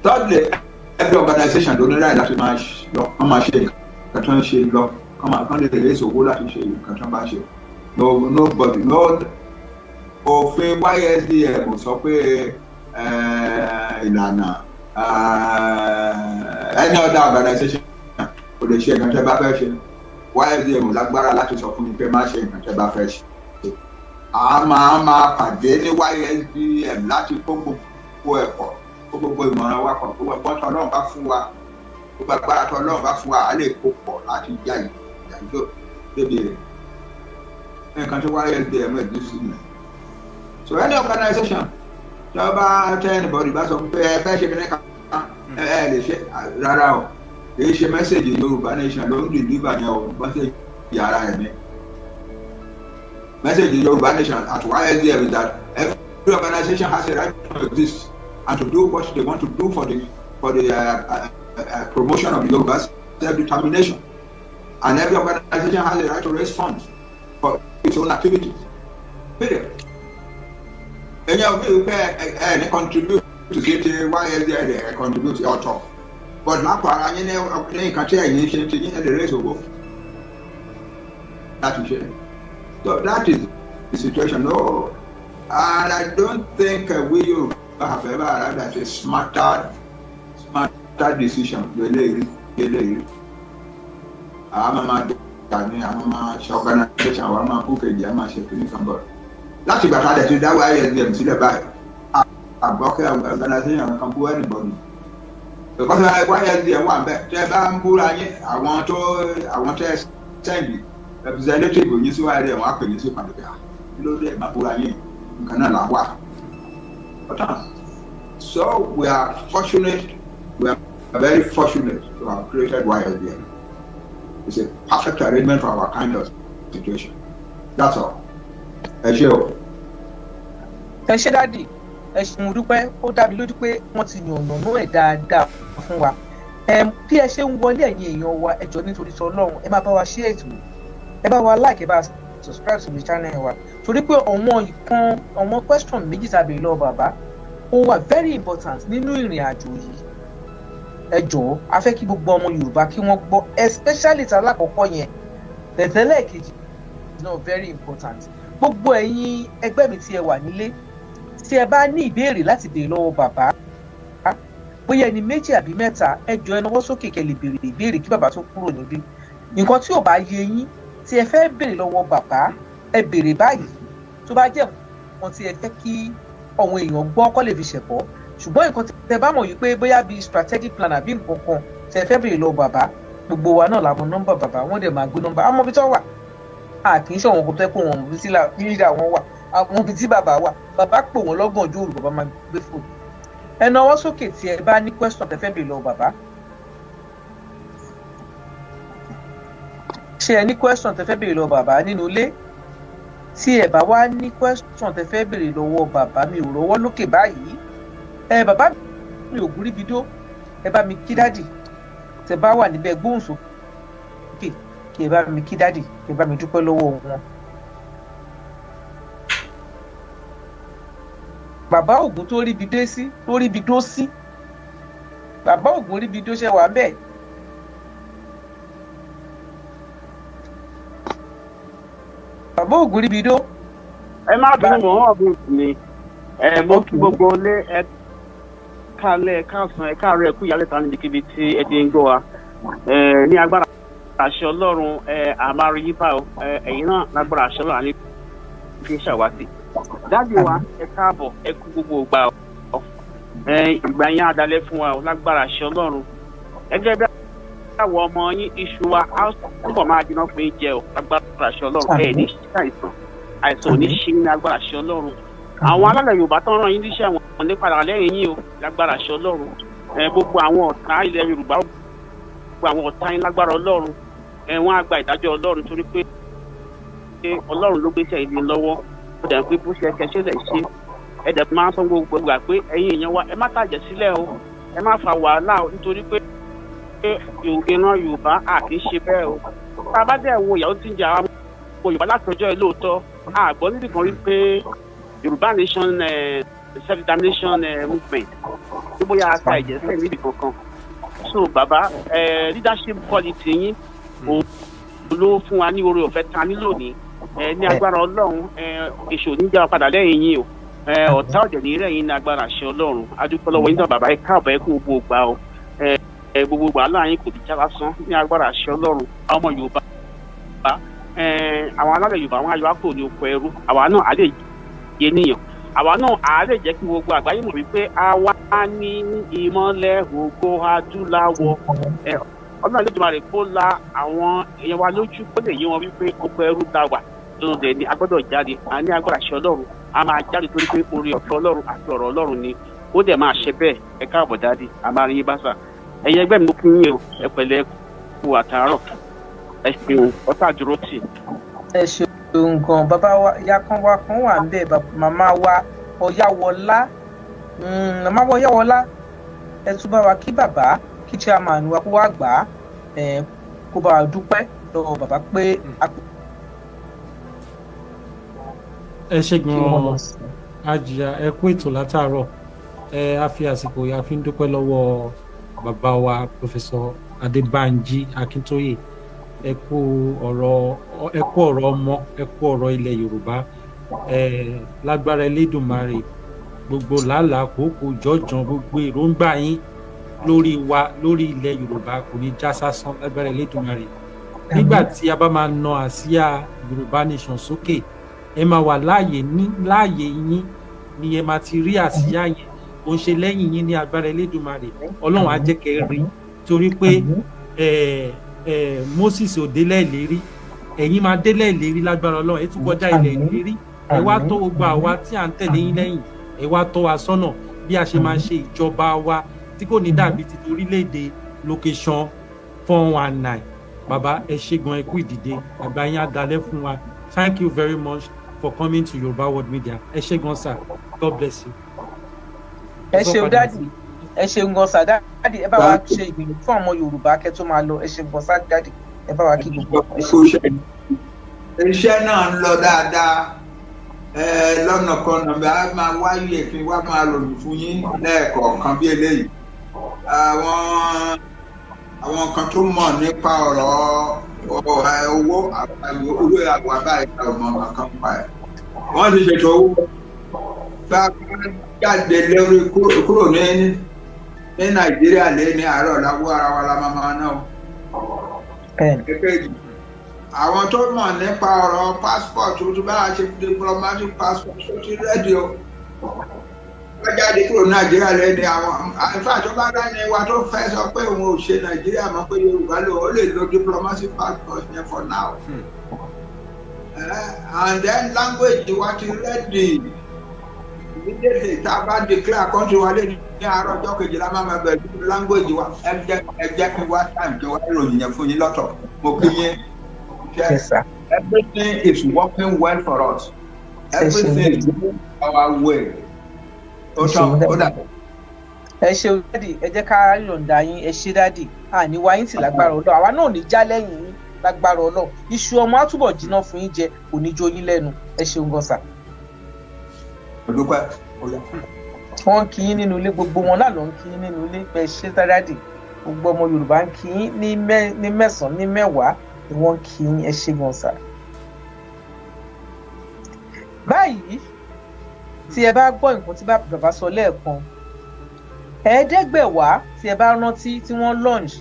Thirdly, every organization don't like that much law, come and shake, can't shake law, come and can't release a whole lot of shake, can't shake. No, nobody, no, òfin YSDM sọ pé ìlànà any other organization kò lè ṣe nǹkan tẹ́ bá fẹ́ ṣe. YSDM lágbára láti sọ fún mi pé má ṣe nǹkan tẹ́ bá fẹ́ ṣe. A máa pàdé ní YSDM láti kó gbogbo ẹ̀kọ́, kó gbogbo ìmọ̀ràn wa pọ̀, gbogbo ẹ̀kọ́ tó Ọlọ́run bá fún wa, gbogbo agbára tó Ọlọ́run bá fún wa, a lè kó pọ̀ láti já ìjọ débi rẹ̀. Nǹkan tó YSDM ẹ̀ dín sí mi. So any organization tó bá tẹ́ anybody bá sọ pé ẹ fẹ́ ṣe kí ní ká lè ṣe rárá o. Kì í ṣe mẹ́sẹ̀gì Yorùbá nation ló ń deliver yẹn o, mẹ́sẹ̀gì yàrá ẹ̀ ní. Message in Yoruba Nation at YSDM is that every organization has a right to exist and to do what they want to do for the promotion of Yoruba's self-determination. And every organization has a right to raise funds for its own activities. Period. And you will pay and contribute to get why they contribute your talk. But now, I can't tell you the rest of it. That is it. So that is the situation. No, and I don't think we have ever arrived at a smarter decision. I'm a organization, I'm a book, I'm a shipping somebody. Láti ìgbà tá a dẹ̀ ti dá YSDM sílẹ̀ báyìí, àgbọ̀kẹ́ organization kan bú anybody. Because YSDM wà bẹ́ẹ̀ tẹ́ bá ń búra yín àwọn tẹ́ sẹ́ǹdì representative yín sí YSDM wọ́n á pè yín sí pàdé kí ló dé má búra yín nǹkan náà là wà. So we are very fortunate to have created YSDM. It's a perfect arrangement for our kind of situation. That's all. Ẹ ṣé o. Ẹ ṣé dádì, ẹ ṣé mo dúpẹ́, ó dá mi lójú pé wọ́n ti yànnàná ẹ̀ dáadáa fún wa. Bí ẹ ṣe ń wọlé ẹ̀yin èèyàn wa, ẹ jọ̀ọ́ nítorí Ọlọ́run, ẹ máa bá wa share ètò, ẹ bá wa like, ẹ bá subscribe to the channel wa. Torí pé ọmọ question méjì tàbí lọ bàbá, ó wà very important nínú ìrìn àjò yìí. Ẹ jọ̀ọ́, a fẹ́ kí gbogbo ọmọ Yorùbá kí wọ́n gbọ́, especially tí alákọ̀ọ́kọ́ yẹn, tẹ̀tẹ̀lẹ̀ kejì is not very important. Gbogbo ẹ̀yin ẹgbẹ́ mi tí ẹ wà nílé, tí ẹ bá ní ìbéèrè láti béèrè lọ́wọ́ bàbá, bóyá ẹni méjì àbí mẹ́ta, ẹ jọ̀ọ́ ẹ nawọ́ sókè kẹ́ lè béèrè ìbéèrè kí bàbá tó kúrò níbí. Nǹkan tí ò bá yé yín, tí ẹ fẹ́ béèrè lọ́wọ́ bàbá, ẹ béèrè báyìí. Tó bá jẹ́ nǹkan tí ẹ fẹ́ kí àwọn èèyàn gbọ́ kó lè fi ṣẹ̀kọ́. Ṣùgbọ́n nǹkan tí ẹ bá mọ̀ yìí pé bóyá bíi strategic plan àbí nǹkan kan tí ẹ fẹ́ béèrè lọ́wọ́ bàbá, gbogbo wa náà la mọ̀ nọ́mbà bàbá, wọ́n dẹ̀ máa gbé nọ́mbà. Àmọ́ bí tó wà, kì í ṣe àwọn kò wọn mọ̀ bí sílá nílà wọn wà, àwọn ibi tí bàbá wà, bàbá pè wọ́n lọ́gànjọ́ òru, bàbá máa gbé fóònù. Ẹ nawọ́ sókè tí ẹ bá ní question tẹ́ fẹ́ béèrè lọ́wọ́ bàbá. Ṣé ẹ ní question tẹ́ fẹ́ béèrè lọ́wọ́ bàbá nínú ilé? Tí ẹ bá wá ní question tẹ́ fẹ́ béèrè lọ́wọ́ bàbá, mi ò rọ́wọ́ lókè báyìí. Bàbá mi ò gúrí bidó, ẹ bá mi kí dádì. Tẹ́ bá wà níbẹ̀ gbóhùn sókè kí ẹ bá mi kí dádì, kí ẹ bá mi dúpẹ́ lọ́wọ́ wọn. Bàbá Ògún tó rí bidó sí, bàbá Ògún rí bidó ṣe wà bẹ́ẹ̀. Bàbá Ògún rí bidó. Ẹ má bínú mọ́ ọ̀bùn mi. Mo kí gbogbo ilé ẹ kálẹ̀ káàsán ẹ káàárọ̀ ẹ kú ìyálẹ̀ ta níbikíbi tí ẹ ti ń gbọ́ wa. Ní agbára àṣẹ Ọlọ́run àmàrí yípa o, ẹ̀yin náà lágbára àṣẹ Ọlọ́run àní fi ṣàwátì. Dájú wa ẹ káàbọ̀ ẹ kú gbogbo ìgbà o. Ìgbà yẹn adalẹ̀ fún wa o lágbára àṣẹ Ọlọ́run. Gẹ́gẹ́ bí àwọn ọmọ yín iṣu wa á túbọ̀ máa jiná fún yín jẹ o lágbára àṣẹ Ọlọ́run. Ní àìsàn ò ní ṣe ní agbára àṣẹ Ọlọ́run. Àwọn alálẹ̀ Yorùbá tó ń rán yín níṣẹ́ wọn ní padà lẹ́yìn yín o lágbára àṣẹ Ọlọ́run. Gbogbo àwọn ọ̀tá ilẹ̀ Yorùbá, gbogbo àwọn ọ̀tá yín lágbára Ọlọ́run, wọ́n á gba ìdájọ́ Ọlọ́run torí pé Ọlọ́run ló gbéṣẹ́ ìdí lọ́wọ́. Ó dẹ̀ pé bó ṣe kẹṣẹ́ lẹ̀ ṣe, ẹ dẹ̀ máa ń sọ gbogbo ìgbà pé ẹ̀yin èèyàn wa ẹ má tàjẹ̀ sílẹ̀ o, ẹ má fa wàhálà o nítorí pé ìran Yorùbá kì í ṣe bẹ́ẹ̀ o. Tá a bá dẹ̀ wo ìyàwó tí ń jà àwọn Yorùbá látọjọ́ ẹ lóòótọ́, àgbọ̀ níbi kan rí pé Yorùbá nation self-determination movement tó bóyá ata ẹ̀jẹ̀ sílẹ̀ níbi kankan. So bàbá leadership quality yín òun ló fún wa ní oore ọ̀fẹ́ ta nílò ní agbára Ọlọ́run. Èṣù oníjà padà lẹ́yìn yín o, ọ̀tá ọ̀jẹ̀ ní rẹ̀ yín ní agbára àṣẹ Ọlọ́run. Adúpẹ́ lọ́wọ́ yín náà bàbá ẹ káàbọ̀ ẹ kú gbogbo ìgbà o, gbogbo ìgbà láàyè kò ní já lásán ní agbára àṣẹ Ọlọ́run. Ọmọ Yorùbá àwọn alálẹ̀ Yorùbá wọn ayọ̀ àpò ní oko ẹrú, àwa náà á lè yé níyàn, àwa náà á lè jẹ́ kí gbogbo àgbáyé mọ̀ wípé àwa ní ìmọ́lẹ̀ ògo adúláwọ̀. Ọlọ́run lójúmọ́ rẹ̀ kó la àwọn èèyàn wa lójú kó lè yé wọn wípé oko ẹrú ta wà lọ́dọ̀ dẹ̀ ni a gbọ́dọ̀ jáde, a ní agbára àṣẹ Ọlọ́run, a máa jáde torí pé oore ọ̀fẹ́ Ọlọ́run àti ọ̀rọ̀ Ọlọ́run ni ó dẹ̀ máa ṣe bẹ́ẹ̀. Ẹ káàbọ̀ dáadé, a máa rí yín bá sà. Ẹ̀yin ẹgbẹ́ mi mo kí yín o, ẹ pẹ̀lẹ́ kú àtàárọ̀, ẹ ṣeun ọ̀tá dúró tì. Ẹ ṣeun gan, bàbá wa ìyá kan wà ń bẹ̀, màmá wa Ọ̀yáwọlá, màmá wa Ọ̀yáwọlá, ẹ tún bá wa kí bàbá, kí chairman wa kó wá gbà á, kó bá wa dúpẹ́ lọ́wọ́ bàbá pé ẹ ṣe kí wọ́n lọ gan-an sí. Àjíà, ẹ kú ètò látàárọ̀. A fi àsìkò yìí a fi ń dúpẹ́ lọ́wọ́ bàbá wa Professor Adébánjí Akíntóyè. Ẹ kú ọ̀rọ̀ ọmọ, ẹ kú ọ̀rọ̀ ilẹ̀ Yorùbá. Lágbára Elédùmarè, gbogbo làálàá kòókò jọ̀jọ̀n, gbogbo èròǹgbà yín lórí ilẹ̀ Yorùbá kò ní já sásán lágbára Elédùmarè. Nígbà tí a bá máa na àsíá Yorùbá nation sókè, ẹ máa wà láàyè yín ni ẹ máa ti rí àsíá yẹn. Ó ń ṣe lẹ́yìn yín ní agbára Elédùmarè. Ọlọ́run á jẹ́ kẹ́ rí, torí pé Moses ò délẹ̀ ìlérí, ẹ̀yin máa délẹ̀ ìlérí lágbára Ọlọ́run. Ẹ tún kọjá ilẹ̀ ìlérí. Ẹ wá tó gbogbo àwa tí à ń tẹ̀lé yín lẹ́yìn, ẹ wá tọ́ wa sọ́nà bí a ṣe máa ṣe ìjọba wa tí kò ní dàbí ti orílẹ̀-èdè location 419. Bàbá, ẹ ṣé gan, ẹ kú ìdìde, àgbà yín á dalẹ̀ fún wa. Thank you very much for coming to Yoruba World Media. Ẹ ṣé gan sir, God bless you. Ẹ ṣeun dádì, ẹ ṣeun gan sir dádì, ẹ bá wa ṣe ìgbìyànjú fún ọmọ Yorùbá kẹ́ tó máa lọ. Ẹ ṣeun gan sir dádì, ẹ bá wa kí gbogbo. Iṣẹ́ náà ń lọ dáadáa. Lọ́nà kan nàbẹ́ á máa wáyé kí wá máa ròyìn fún yín lẹ́ẹ̀kọ̀ọ̀kan bí eléyìí. Àwọn kan tó mọ̀ nípa ọ̀rọ̀ owó àgbà báyìí ọmọ kankan pa ẹ̀. Wọ́n ti ṣètò owó bá jáde lórí kúrò ní Nàìjíríà lé ní àárọ̀ láwọ́ ara wa la máa náà. Àwọn tó mọ̀ nípa ọ̀rọ̀ passport tó bá ṣe diplomatic passport tó ti rẹ́dí o. Wọ́n jáde kúrò Nàìjíríà lẹ́ni àwọn àìfà tó bá dá ní wa tó fẹ́ sọ pé òun ò ṣe Nàìjíríà mọ́ pé Yorùbá ó lè lo diplomatic passport yẹn for now. And then language wa ti rẹ́dí. Immediately tá a bá declare country wa lé ní àárọ̀ ọjọ́ kejìlá máa ma bẹ̀rẹ̀ language wa ẹ jẹ́ kí wá time jẹ́ wá ìròyìn yẹn fún yín lọ́tọ̀. Mo kí yín. Yes, sir. Everything is working well for us. Everything is going our way. Ẹ ṣeun dádì, ẹ jẹ́ ká yọ̀ǹda yín, ẹ ṣé dádì, àní wá yín tì lágbára Ọlọ́run, àwa náà ò ní já lẹ́yìn yín lágbára Ọlọ́run, iṣu ọmọ á túbọ̀ jiná fún yín jẹ, kò ní jó yín lẹ́nu. Ẹ ṣeun gan sà. Wọ́n ń kí yín nínú ilé, gbogbo wọn náà ló ń kí yín nínú ilé pé ẹ ṣé dádì, gbogbo ọmọ Yorùbá ń kí yín ní mẹ́sàn-án ní mẹ́wàá ni wọ́n ń kí yín. Ẹ ṣé gan sà. Báyìí tí ẹ bá gbọ́ nǹkan tí bàbá sọ lẹ́ẹ̀kan, ẹ̀ẹ́dẹ́gbẹ̀wá tí ẹ bá rántí tí wọ́n launch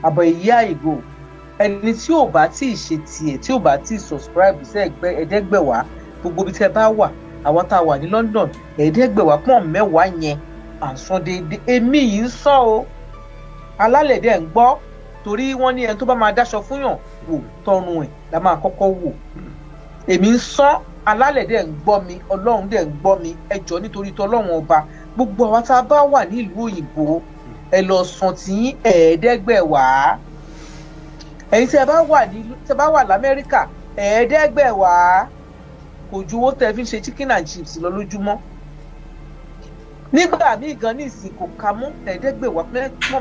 about a year ago, ẹni tí ò bá tí ì ṣe tiẹ̀, tí ò bá tí ì subscribe sí ẹ̀ẹ́dẹ́gbẹ̀wá gbogbo ibi tí ẹ bá wà, àwọn tá a wà ní London, ẹ̀ẹ́dẹ́gbẹ̀wá pọ́n mẹ́wàá yẹn à ń san déédéé. Èmi yìí ń sọ o, alálẹ̀ dẹ̀ ń gbọ́, torí wọ́n ní ẹni tó bá máa dáṣọ fúnyàn wò tọrùn ẹ̀ la máa kọ́kọ́ wò. Èmi ń sọ, alálẹ̀ dẹ̀ ń gbọ́ mi, Ọlọ́run dẹ̀ ń gbọ́ mi. Ẹ jọ̀ọ́ nítorí tọlọ́run ọba, gbogbo àwa tá a bá wà ní ìlú òyìnbó, ẹ lọ san tí ẹ̀ẹ́dẹ́gbẹ̀wá. Ẹ̀yin tí ẹ bá wà l'Amẹ́ríkà, ẹ̀ẹ́dẹ́gbẹ̀wá kò ju owó tẹ́ fi ń ṣe chicken and chips lọ lójúmọ́. Nígbà míì gan ní ìsìn kò ká mọ́ ẹ̀ẹ́dẹ́gbẹ̀wá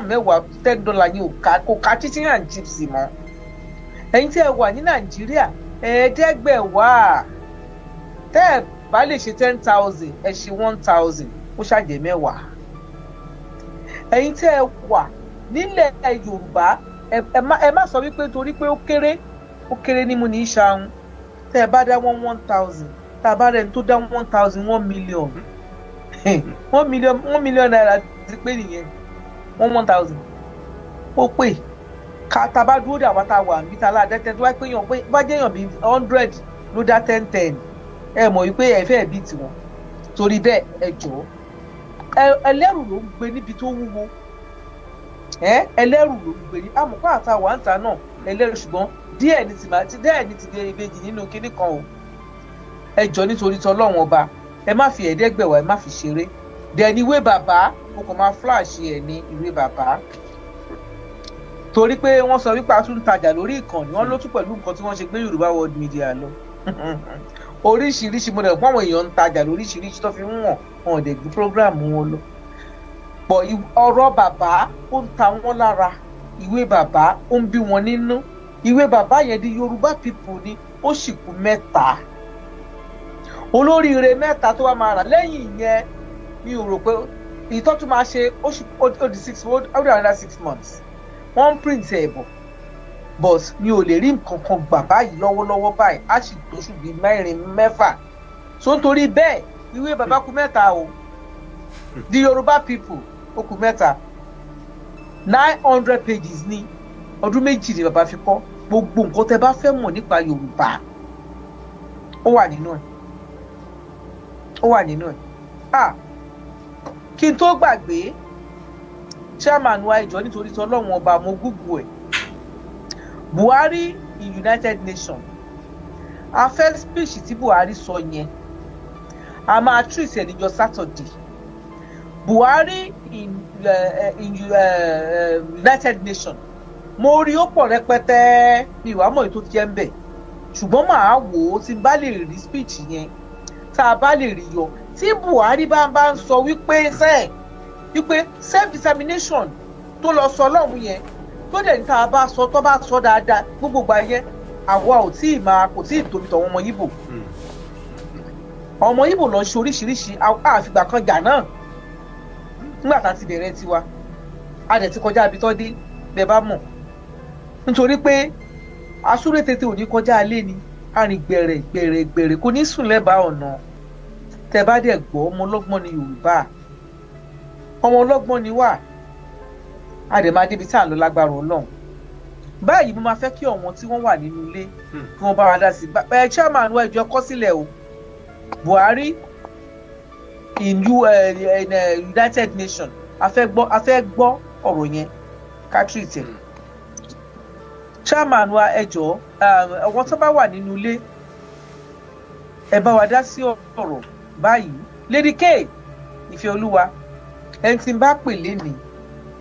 mẹ́wàá $10 yẹn kò ká chicken and chips mọ́. Ẹ̀yin tí ẹ wà ní Nàìjíríà, ẹ̀ẹ́dẹ́gbẹ̀wá. Tẹ́ ẹ bá lè ṣe 10,000, ẹ ṣe 1,000, ó ṣàjẹ́ mẹ́wàá. Ẹ̀yin tí ẹ wà nílẹ̀ Yorùbá, ẹ má sọ wípé torí pé ó kéré ní mo ní í ṣàhún. Tẹ́ ẹ bá dá 1,000, tá a bá rẹ̀ tó dá 1,000, 1 million. 1 million naira ti pé nìyẹn. 1,000. Ó pè ká tá a bá dúró dà wá tá a wà níbi tá a láàdá tẹ́ tó wá pé yàn pé bá jẹ́ yàn bíi 100 ló dá 10. Ẹ mọ̀ wípé ẹ fẹ́ bí tiwọn. Torí bẹ́ẹ̀ ẹ jọ̀ọ́. Ẹlẹ́rù ló ń gbé níbi tó wúwo. Ẹlẹ́rù ló ń gbé ní àmọ́pá àtàwọn àǹtà náà ẹlẹ́rù, ṣùgbọ́n díẹ̀ ní ti dé ìbejì nínú kinní kan o. Ẹ jọ̀ọ́ nítorí tọlọ́run ọba, ẹ má fi ẹ̀ẹ́dẹ́gbẹ̀wá ẹ má fi ṣeré. Dẹ̀ ní ìwé bàbá, mo kàn máa flash ẹ̀ ní ìwé bàbá. Torí pé wọ́n sọ wípé a tún ń tajà lórí ìkànnì, wọ́n ló tún pẹ̀lú nǹkan tí wọ́n ṣe gbé Yorùbá World Media lọ. Oríṣiríṣi mo dẹ̀ pọ́n àwọn èèyàn ń tajà lóríṣiríṣi tó fi ń wọ̀n wọn ò dẹ̀ gbé program wọn lọ. Pọ̀ ọ̀rọ̀ bàbá ó ń ta wọ́n lára, ìwé bàbá ó ń bí wọn nínú. Ìwé bàbá yẹn di Yorùbá people ni, ó sì kù 3. olóríire mẹ́ta tó wá máa rà lẹ́yìn ìyẹn mi ò rò pé ìtọ́ tún máa ṣe ó di 6 months wọ́n ń print ẹ̀ bọ̀ but mi ò lè rí nǹkan kan gbà báyìí lọ́wọ́lọ́wọ́ báyìí á sì tóṣù bíi 4-5 so nítorí bẹ́ẹ̀ ìwé bàbá kù mẹ́ta o the Yorùbá people ó kù mẹ́ta 900 pages ní ọdún méjì ni bàbá fi kọ́ gbogbo nǹkan tẹ́ bá fẹ́ mọ̀ nípa Yorùbá ó wà nínú ẹ̀ kí n tó gbàgbé chairman wa ìjọ nítorí tí Ọlọ́run ọba mo gúgù ẹ̀ Buhari in United Nations a fẹ́ speech tí Buhari sọ yẹn a máa treat ẹ̀ níjọ́ Saturday Buhari in United Nations mo rí ó pọ̀ rẹpẹtẹ mi ìwà mọ̀ ètò tí ẹ ń bẹ̀ ṣùgbọ́n màá wò ó tí n bá lè rí speech yẹn tá a bá lè rí yọ tí Buhari bá ń sọ wípé self determination tó lọ sọ lọ́hùn yẹn tó dẹ̀ ní tá a bá sọ tó bá sọ dáadáa gbogbo gbà yẹn àwa kò tí ì tóbi tọ̀ ọmọ Yíbò ọmọ Yíbò lọ ṣe oríṣiríṣi àfìgbà kan jà náà nígbà tá a ti bẹ̀rẹ̀ tiwa a dẹ̀ ti kọjá ibi tó dé bẹ́ẹ̀ bá mọ̀ nítorí pé asúré tètè ò ní kọjá alé ni arìn gbẹ̀rẹ̀ kò ní sùn lẹ́bàá ọ̀nà tẹ́ bá dẹ̀ gbọ́ ọmọ ọlọ́gbọ́n ni Yorùbá ọmọ ọlọ́gbọ́n ni wà a dẹ̀ máa débi tá à ń lọ lágbára Ọlọ́run báyìí mo máa fẹ́ kí ọ̀wọ́n tí wọ́n wà nínú ilé kí wọ́n bá wa dá sí chairman wa ìjọ kọ sílẹ̀ o Buhari in United Nations a fẹ́ gbọ́ ọ̀rọ̀ yẹn ká treat ẹ̀ chairman wa ẹjọ́ ọ̀wọ́n tó bá wà nínú ilé ẹ bá wa dá sí ọ̀rọ̀ báyìí Lady K ìfẹ́ olúwa ẹni tí n bá pè lénìí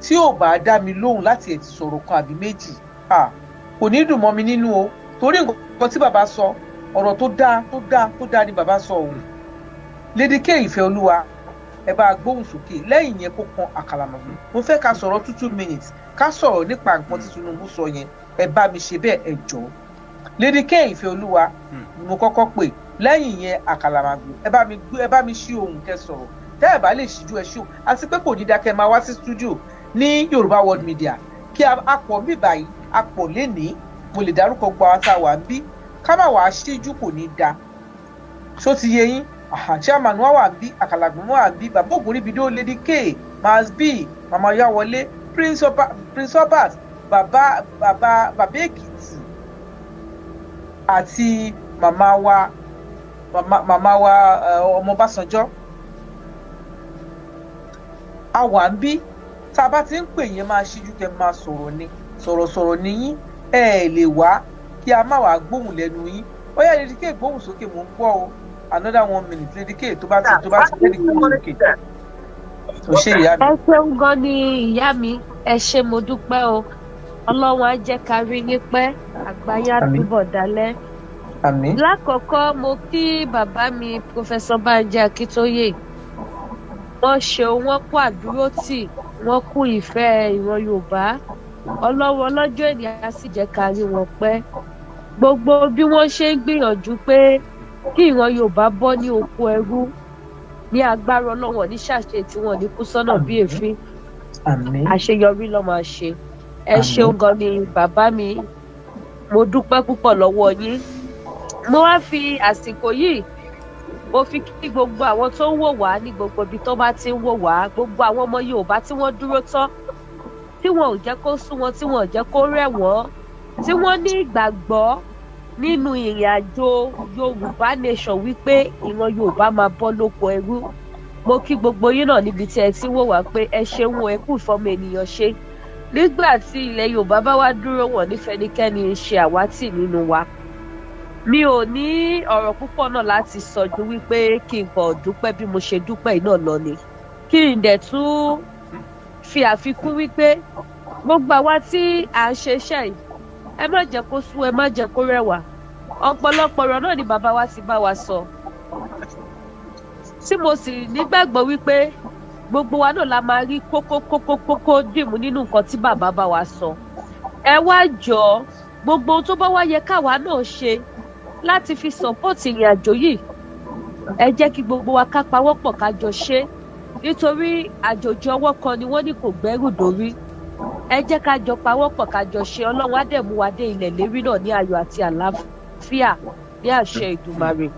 tí ò bá dá mi lóhùn láti ẹ̀ ti sọ̀rọ̀ kan àbí méjì kò ní dùn mọ́ mi nínú o torí nǹkan tí bàbá sọ ọ̀rọ̀ tó dáa ni bàbá sọ òun Lady K ìfẹ́ olúwa ẹ bá gbóhùn sókè lẹ́yìn yẹn kó kan àkàlàmọ̀gbìn mo fẹ́ ká sọ̀rọ̀ 2 minutes ká sọ̀rọ̀ nípa nǹkan tí Tinubu sọ yẹn ẹ bá mi ṣe bẹ́ẹ̀ ẹ jọ̀ọ́ Lady K ìfẹ́ olúwa ni mo kọ́kọ́ pè lẹ́yìn yẹn àkàlàmọ̀gbìn ẹ bá mi ṣí ohùn kẹ́ sọ̀rọ̀ tẹ́ ẹ bá lè ṣíjú ẹ ṣó àti pé kò ní dákẹ́ máa wá sí studio ní Yorùbá World Media kí a pọ̀ bí báyìí a pọ̀ lénìí mo lè dárúkọ gbọ́ àwọn tá a wà ń bí ká má wàá ṣíjú kò ní da ṣó ti yé yín chairman wa wà ń bí àkàlàgbọ̀n wà ń bí bàbá Ògúnríbidó Lady K Mass B Mama Yawọlé Prince Obas bàbá Èkìtì àti màmá wa ọmọ Ọbásanjọ́ a wà ń bí tá a bá ti ń pè yẹn máa ṣíjú kẹ́ máa sọ̀rọ̀ ni sọ̀rọ̀ ni yín ẹ lè wá kí a má wàá gbóhùn lẹ́nu yín ó yá Lady K gbóhùn sókè mò ń gbọ́ o another 1 minute Lady K tó bá ti lẹ́nu gbóhùn sókè tó ṣe ìyá mi. ẹ ṣeun gan ni ìyá mi ẹ ṣé mo dúpẹ́ o Ọlọ́run á jẹ́ ká rí yín pẹ́ àgbáyé á túbọ̀ dalẹ̀. Àmín. Lákọ̀ọ́kọ́ mo kí bàbá mi Professor Banji Akintoye wọ́n ṣe wọ́n kú àdúrótì wọ́n kú ìfẹ́ ìran Yorùbá Ọlọ́run ọlọ́jọ́ ènìyàn á sì jẹ́ ká rí wọn pẹ́ gbogbo bí wọ́n ṣe ń gbìyànjú pé kí ìran Yorùbá bọ́ ní oko ẹrú ní agbára Ọlọ́run ní ṣàṣe tí wọ́n ní kú sọ́nà bí èéfín àṣeyọrí ló máa ṣe ẹ ṣeun gan ni bàbá mi mo dúpẹ́ púpọ̀ lọ́wọ́ yín mo wá fi àsìkò yìí mo fi kí gbogbo àwọn tó ń wò wá ní gbogbo ibi tó bá ti ń wò wá gbogbo àwọn ọmọ Yorùbá tí wọ́n dúró tán tí wọn ò jẹ́ kó sú wọn tí wọn ò jẹ́ kó rẹ̀ wọ́n tí wọ́n ní ìgbàgbọ́ nínú ìrìn àjò Yorùbá nation wípé ìran Yorùbá máa bọ́ lóko ẹrú mo kí gbogbo yín náà níbi tí ẹ ti wò wá pé ẹ ṣeun ẹ kú ìfọmọ ènìyàn ṣe nígbà tí ilẹ̀ Yorùbá bá wá dúró wọn nífẹ̀ẹ́nikẹ́ni ṣe àwátì nínú wa mi ò ní ọ̀rọ̀ púpọ̀ náà láti sọ ju wípé kí n kàn dúpẹ́ bí mo ṣe dúpẹ́ iná lọ ni kí n dẹ̀ tún fi àfikún wípé gbogbo àwa tí à ń ṣe iṣẹ́ yìí ẹ má jẹ́ kó sú ẹ má jẹ́ kó rẹwà ọ̀pọ̀lọpọ̀ ọ̀rọ̀ náà ni bàbá wa ti bá wa sọ tí mo sì nígbàgbọ́ wípé gbogbo wa náà la máa rí kókó dìmú nínú nǹkan tí bàbá bá wa sọ ẹ wá jọ gbogbo ohun tó bá wá yẹ káwa náà ṣe láti fi sọpọ́ọ̀tì ìrìn àjò yìí ẹ jẹ́ kí gbogbo wa ká pawọ́pọ̀ ká jọ ṣe nítorí àjòjì ọwọ́ kan ni wọ́n ní kò gbẹ́rù dórí. Ẹ jẹ́ ká jọ pawọ́pọ̀ ká jọ ṣe, Ọlọ́run á dẹ̀ mú wa dé ilẹ̀ lérí náà ní ayọ̀ àti àlàáfíà ní àṣẹ Ìdùmarè.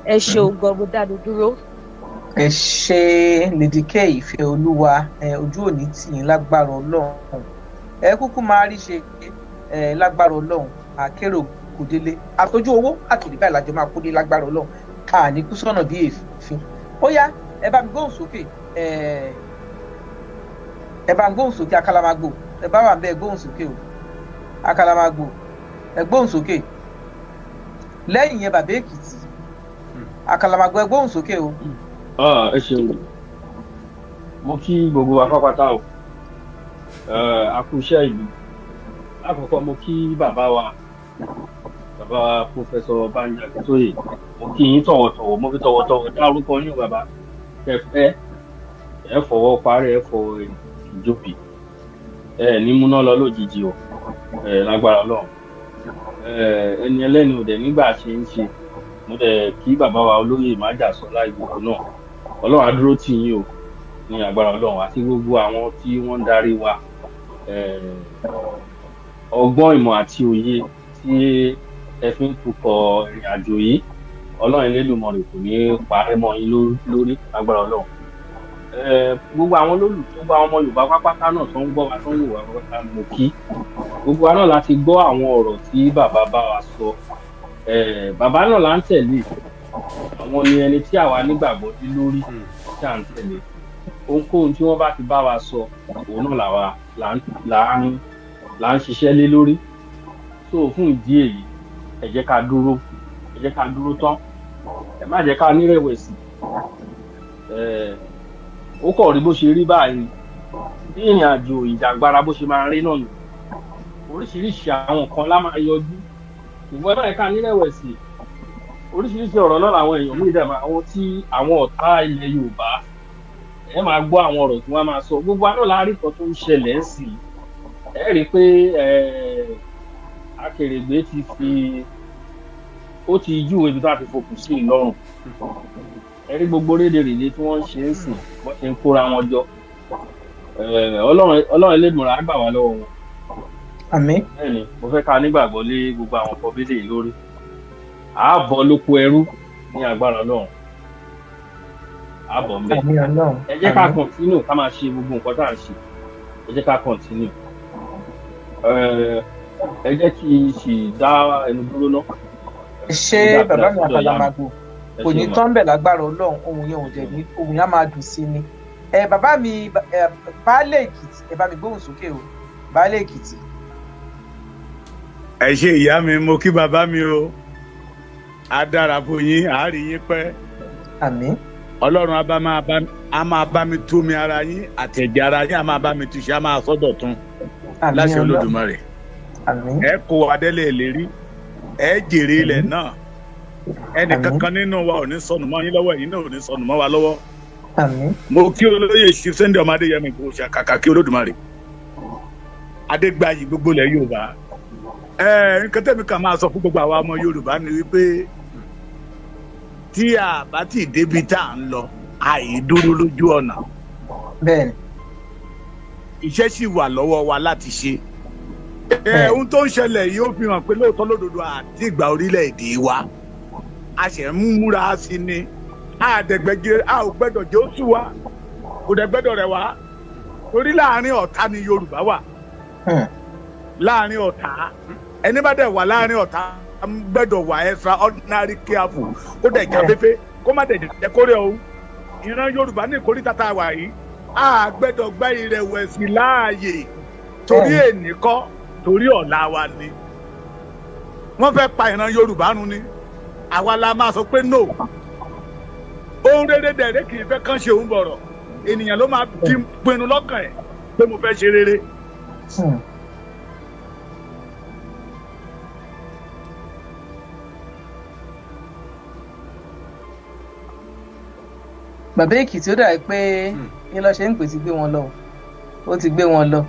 Ẹ ṣeun gan, mo dánu dúró. ẹ ṣe Lady K ìfẹ́ olúwa, ojú òní tì yín lágbára Ọlọ́run, ẹ kúkú máa rí ṣe lágbára Ọlọ́run, àkérò kò délé àtọ́jú owó àkìrí báyìí lájọ máa kó dé lágbára Ọlọ́run, àní kú sọ́nà bí èéfín. Ó yá, ẹ bá mi gbóhùn sókè, ẹ bá mi gbóhùn sókè Àkàlàmàgbò, ẹ bá wà ń bẹ ẹ gbóhùn sókè o, Àkàlàmàgbò ẹ gbóhùn sókè. Lẹ́yìn yẹn bàbá Èkìtì, Àkàlàmàgbò ẹ gbóhùn sókè o. Ẹ ṣeun, mo kí gbogbo wa pápátá o, a kú iṣẹ́ ìlú. Lákọ̀ọ́kọ́ mo kí bàbá wa Pòfẹ́sọ̀ Bánjí Akíntóyè, mo kí yín tọ̀wọ̀tọ̀wọ̀, mo fi tọ̀wọ̀tọ̀wọ̀ dá orúkọ yín bàbá. Ẹ fọwọ́ parẹ́, ẹ fọ ìjóbi, ní múná lọ lójijì o, lágbára Ọlọ́run. Ẹni ẹlẹ́ni ò dẹ̀ nígbà ṣe ń ṣe, mo dẹ̀ kí bàbá wa olóyè Májàsọ́lá Ìgbòho náà, Ọlọ́run á dúró tì yín o ní agbára Ọlọ́run, àti gbogbo àwọn tí wọ́n ń darí wa. Ọgbọ́n ìmọ̀ àti òye tí ẹ fi ń tukọ̀ ìrìn àjò yìí, Ọlọ́run Elédùmarè kò ní parẹ́ mọ́ yín lórí lágbára Ọlọ́run. Gbogbo àwọn gbogbo àwọn ọmọ Yorùbá pápátá náà tó ń gbọ́ wa tó ń wò wá pápátá mo kí gbogbo wa náà láti gbọ́ àwọn ọ̀rọ̀ tí bàbá bá wa sọ. Bàbá náà là ń tẹ̀lé, àwọn ni ẹni tí àwa nígbàgbọ́ sí lórí tí à ń tẹ̀lé. Ohunkóhun tí wọ́n bá ti bá wa sọ, òun náà làwa là ń ṣiṣẹ́ lé lórí. So fún ìdí èyí, ẹ jẹ́ ká dúró tán, ẹ má jẹ́ ká nírẹ̀wẹ̀sì. Ó kọ̀ rí bó ṣe rí báyìí, bí ìrìn àjò ìjàgbara bó ṣe máa rí náà nù. Oríṣiríṣi àwọn kan lá máa yọjú, ṣùgbọ́n ẹ má jẹ́ ká nírẹ̀wẹ̀sì. Oríṣiríṣi ọ̀rọ̀ náà làwọn èèyàn mú ìdẹ̀mọ̀, àwọn ọ̀tá ilẹ̀ Yorùbá, ẹ máa gbọ́ àwọn ọ̀rọ̀ tí wọ́n máa sọ. Gbogbo àná láàárín kan tó ń ṣẹlẹ̀ sí i, ẹ rí i pé Akèrègbè ó ti júwe ibi tó a ti fòkùn sí ìlọrùn. Ẹ rí gbogbo rédèrèdè tí wọ́n ń ṣe ń sìn, wọ́n ṣe ń kóra wọn jọ. Ọlọ́run Elédùmarè á gbà wá lọ́wọ́ wọn. Àmín. Bẹ́ẹ̀ni, mo fẹ́ ká nígbàgbọ́ lé gbogbo àwọn ọkọ̀ bídè yìí lórí. À á bọ́ lóko ẹrú ní agbára Ọlọ́run. À á bọ̀ ń bẹ̀. Ẹ jẹ́ ká kọ̀ntínú ká máa ṣe gbogbo nǹkan tá à ń ṣe. Ẹ jẹ́ ká kọ̀ntínú. Ẹ jẹ́ kí n sì dá ẹnu dúró náà. Ṣé bàbá mi Àkàlàmàgbò kò ní tán bẹ̀ lágbára Ọlọ́run, ohun yẹn ò jẹ̀ ní, ohun yẹn á máa dùn sí ni. Bàbá mi Baálé Èkìtì, ẹ bá mi gbóhùn sókè o, Baálé Èkìtì. Ẹ ṣé ìyá mi, mo kí bàbá mi o, á dára fún yín, á rí yín pẹ́. Àmín. Ọlọ́run á máa bá mi tú mi ara yín, àtẹ̀jẹ̀ ara yín á máa bá mi túṣe, á máa sọ́dọ̀ tún láṣẹ Olódùmarè. Àmín. Ẹ kó adélé ìlérí, ẹ jèrè ilẹ̀ náà. Ẹnì kankan nínú wa ò ní sọnù mọ́ yín lọ́wọ́, ẹ̀yin náà ò ní sọnù mọ́ wa lọ́wọ́. Àmín. Mo kí olóyè Chief Sunday ọmọ Adéyẹmí kò ṣàkàkà kí Olódùmarè. Adégbáyì gbogbo ilẹ̀ Yorùbá. Nǹkan tẹ́mi kan máa sọ fún gbogbo àwa ọmọ Yorùbá ni wípé tí a bá ti débi tá à ń lọ, àìdúró lójú ọ̀nà. Bẹ́ẹ̀ni. Iṣẹ́ sì wà lọ́wọ́ wa láti ṣe. Ohun tó ń ṣẹlẹ̀ yìí ó fi hàn pé lóòótọ́ lódodo àti ìgbà orílẹ̀-èdè wa a ṣẹ̀ ń múra sí ni. A ò gbẹ́dọ̀ jẹ́ oṣù wa, kò dẹ̀ gbẹ́dọ̀ rẹ̀ wá. Torí láàárín ọ̀tá ni Yorùbá wà. Láàárín ọ̀tá, ẹni bá dẹ̀ wà láàárín ọ̀tá gbẹ́dọ̀ wà extraordinary careful, kó dẹ̀ jáfẹ́fẹ́, kó má dẹ̀ jẹ́ kórè o. Ìran Yorùbá ní ìkórìtà tá a wà yìí, a gbẹ́dọ̀ gbá ìrẹ̀wẹ̀sì láàyè torí èní kọ́, torí ọ̀la wa ni. Wọ́n fẹ́ pa ìran Yorùbá run ni, àwa la máa sọ pé no. Ohun rere dẹ̀rẹ́ kì í fẹ́ kán ṣe òun bọ̀rọ̀, ènìyàn ló máa ti pinnu lọ́kàn ẹ̀ pé mo fẹ́ ṣe rere. Bàbá Èkìtì ó dàbí pé kí ló ṣe ń pè ti gbé wọn lọ, ó ti gbé wọn lọ.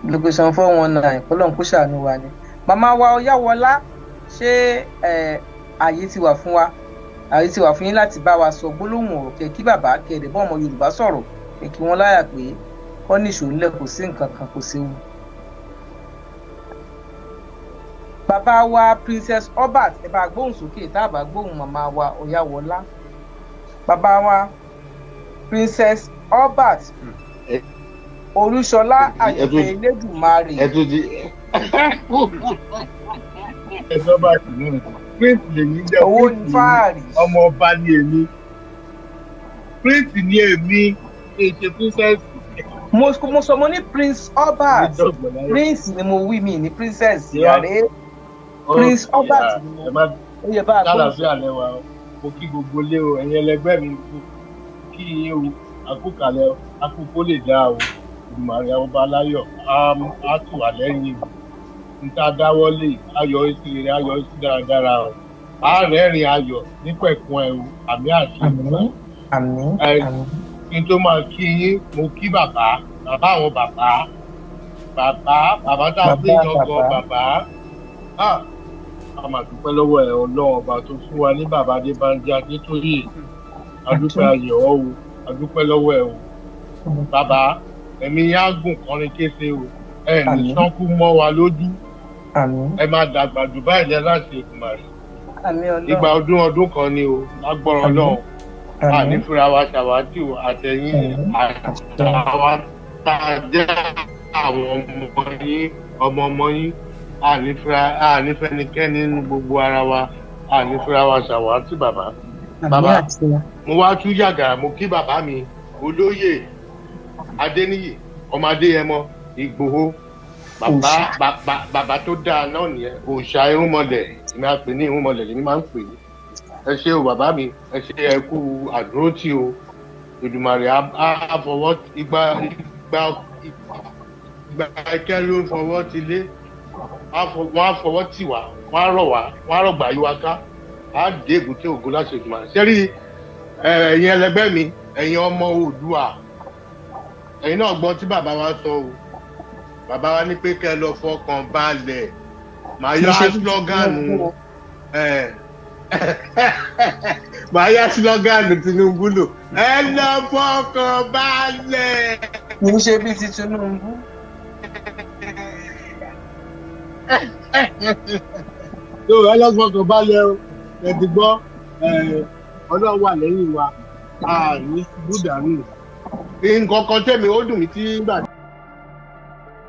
Location 419 Ọlọ́run kó ṣàánú wa ni. Màmá wa Ọyáwọlá, ṣé ààyè ti wà fún wa àyè ti wà fún yín láti bá wa sọ gbólóhùn ọ̀rọ̀ kẹ kí bàbá kẹdẹ bọ́ ọmọ Yorùbá sọ̀rọ̀ kẹ kí wọ́n láyà pé kọ́ ní ìṣòro ńlẹ̀ kò sí nǹkan kan kò séwu. bàbá wa Princess Albert ẹ bá gbóhùn sókè tá a bá gbóhùn màmá wa Ọ̀yáwọlá. bàbá wa Princess Albert Olúṣọlá àyẹ̀fẹ́ Elédùmarè. ẹ̀sọ́ bá ti mú prince lèmi jẹ́ owó ní fáàrí. ọmọ ọba ni èmi prince ni èmi èṣe princess. mo sọ mo ní Prince Albert prince ni mo wí mi ní princess yàrá Prince Albert ni mo ó yẹ bá a gbọ́. kálàfíà lẹ́wà mo kí gbogbo lé o ẹ̀yin ẹlẹgbẹ́ mi kí yín o àkókalẹ̀ àkókò lè dá o ìmọ̀ràn ọba aláyọ̀ á tù wá lẹ́yìn o níta dáwọ́lé ayọ̀ sí rere ayọ̀ sí dáradára o àárẹ̀rìn ayọ̀ nípẹ̀kun ẹ̀ o àmì àṣẹ. kí n tó máa kí yín mo kí bàbá àwọn bàbá tá a gbé yọgọ bàbá a máa dúpẹ́ lọ́wọ́ ẹ̀ ọlọ́run ọba tó fún wa ní bàbá Adébánjí Akíntóyè adúpẹ́ ayọ̀ ọ́ o adúpẹ́ lọ́wọ́ ẹ̀ o bàbá ẹ̀mí yá gùn kọrin kése o ẹ̀ ní sọ́kú mọ́ wa lójú ẹ máa dàgbà jù báyìí lẹ́ láti ìgbìmọ̀ rẹ̀ ìgbà ọdún kan ni o lágbọ́rọ̀ ọlọ́run ànífúra wa ṣàwátì o àtẹ̀yìn àtàwọn tá a jẹ́ àwọn ọmọ yín ànífẹ́nikẹ́ni nínú gbogbo ara wa ànífúra wa ṣàwátì bàbá. Bàbá mo wá tún yàgà mo kí bàbá mi olóyè Adéníyì ọmọ Adéyẹmọ Ìgbòho bàbá tó dáa náà nìyẹn òòṣà irúnmọlẹ̀ ní a pè ní irúnmọlẹ̀ lèmi máa ń pè é. Ẹ ṣé o bàbá mi ẹ ṣé ẹ kú àdúrótì o Èdùmàrè á fọwọ́ ìgbà ẹkẹ ló ń fọwọ́ ti lé wọ́n á fọwọ́ tì wá wọ́n á rọ̀ wá wọ́n á rọ̀gbà yí wa ká á dé èbúté ògo láti Èdùmàrè. Ṣẹ́rí ẹ̀yin ẹlẹgbẹ́ mi ẹ̀yin ọmọ Oòduà ẹ̀yin náà gbọ́ tí bàbá wa sọ o bàbá wa ní pé kẹ́ lọ fọkàn balẹ̀ màá yọ slọ́gánù màá yá slọ́gánù Tinubu lò ẹ lọ fọkàn balẹ̀. kì í ṣe bí ti Tinubu. yóò ẹ lọ fọkàn balẹ̀ o ẹ ti gbọ́ Ọlọ́run wà lẹ́yìn wa a ní ṣubú dànù. nǹkan kan tẹ̀mí ó dùn mí tí gbà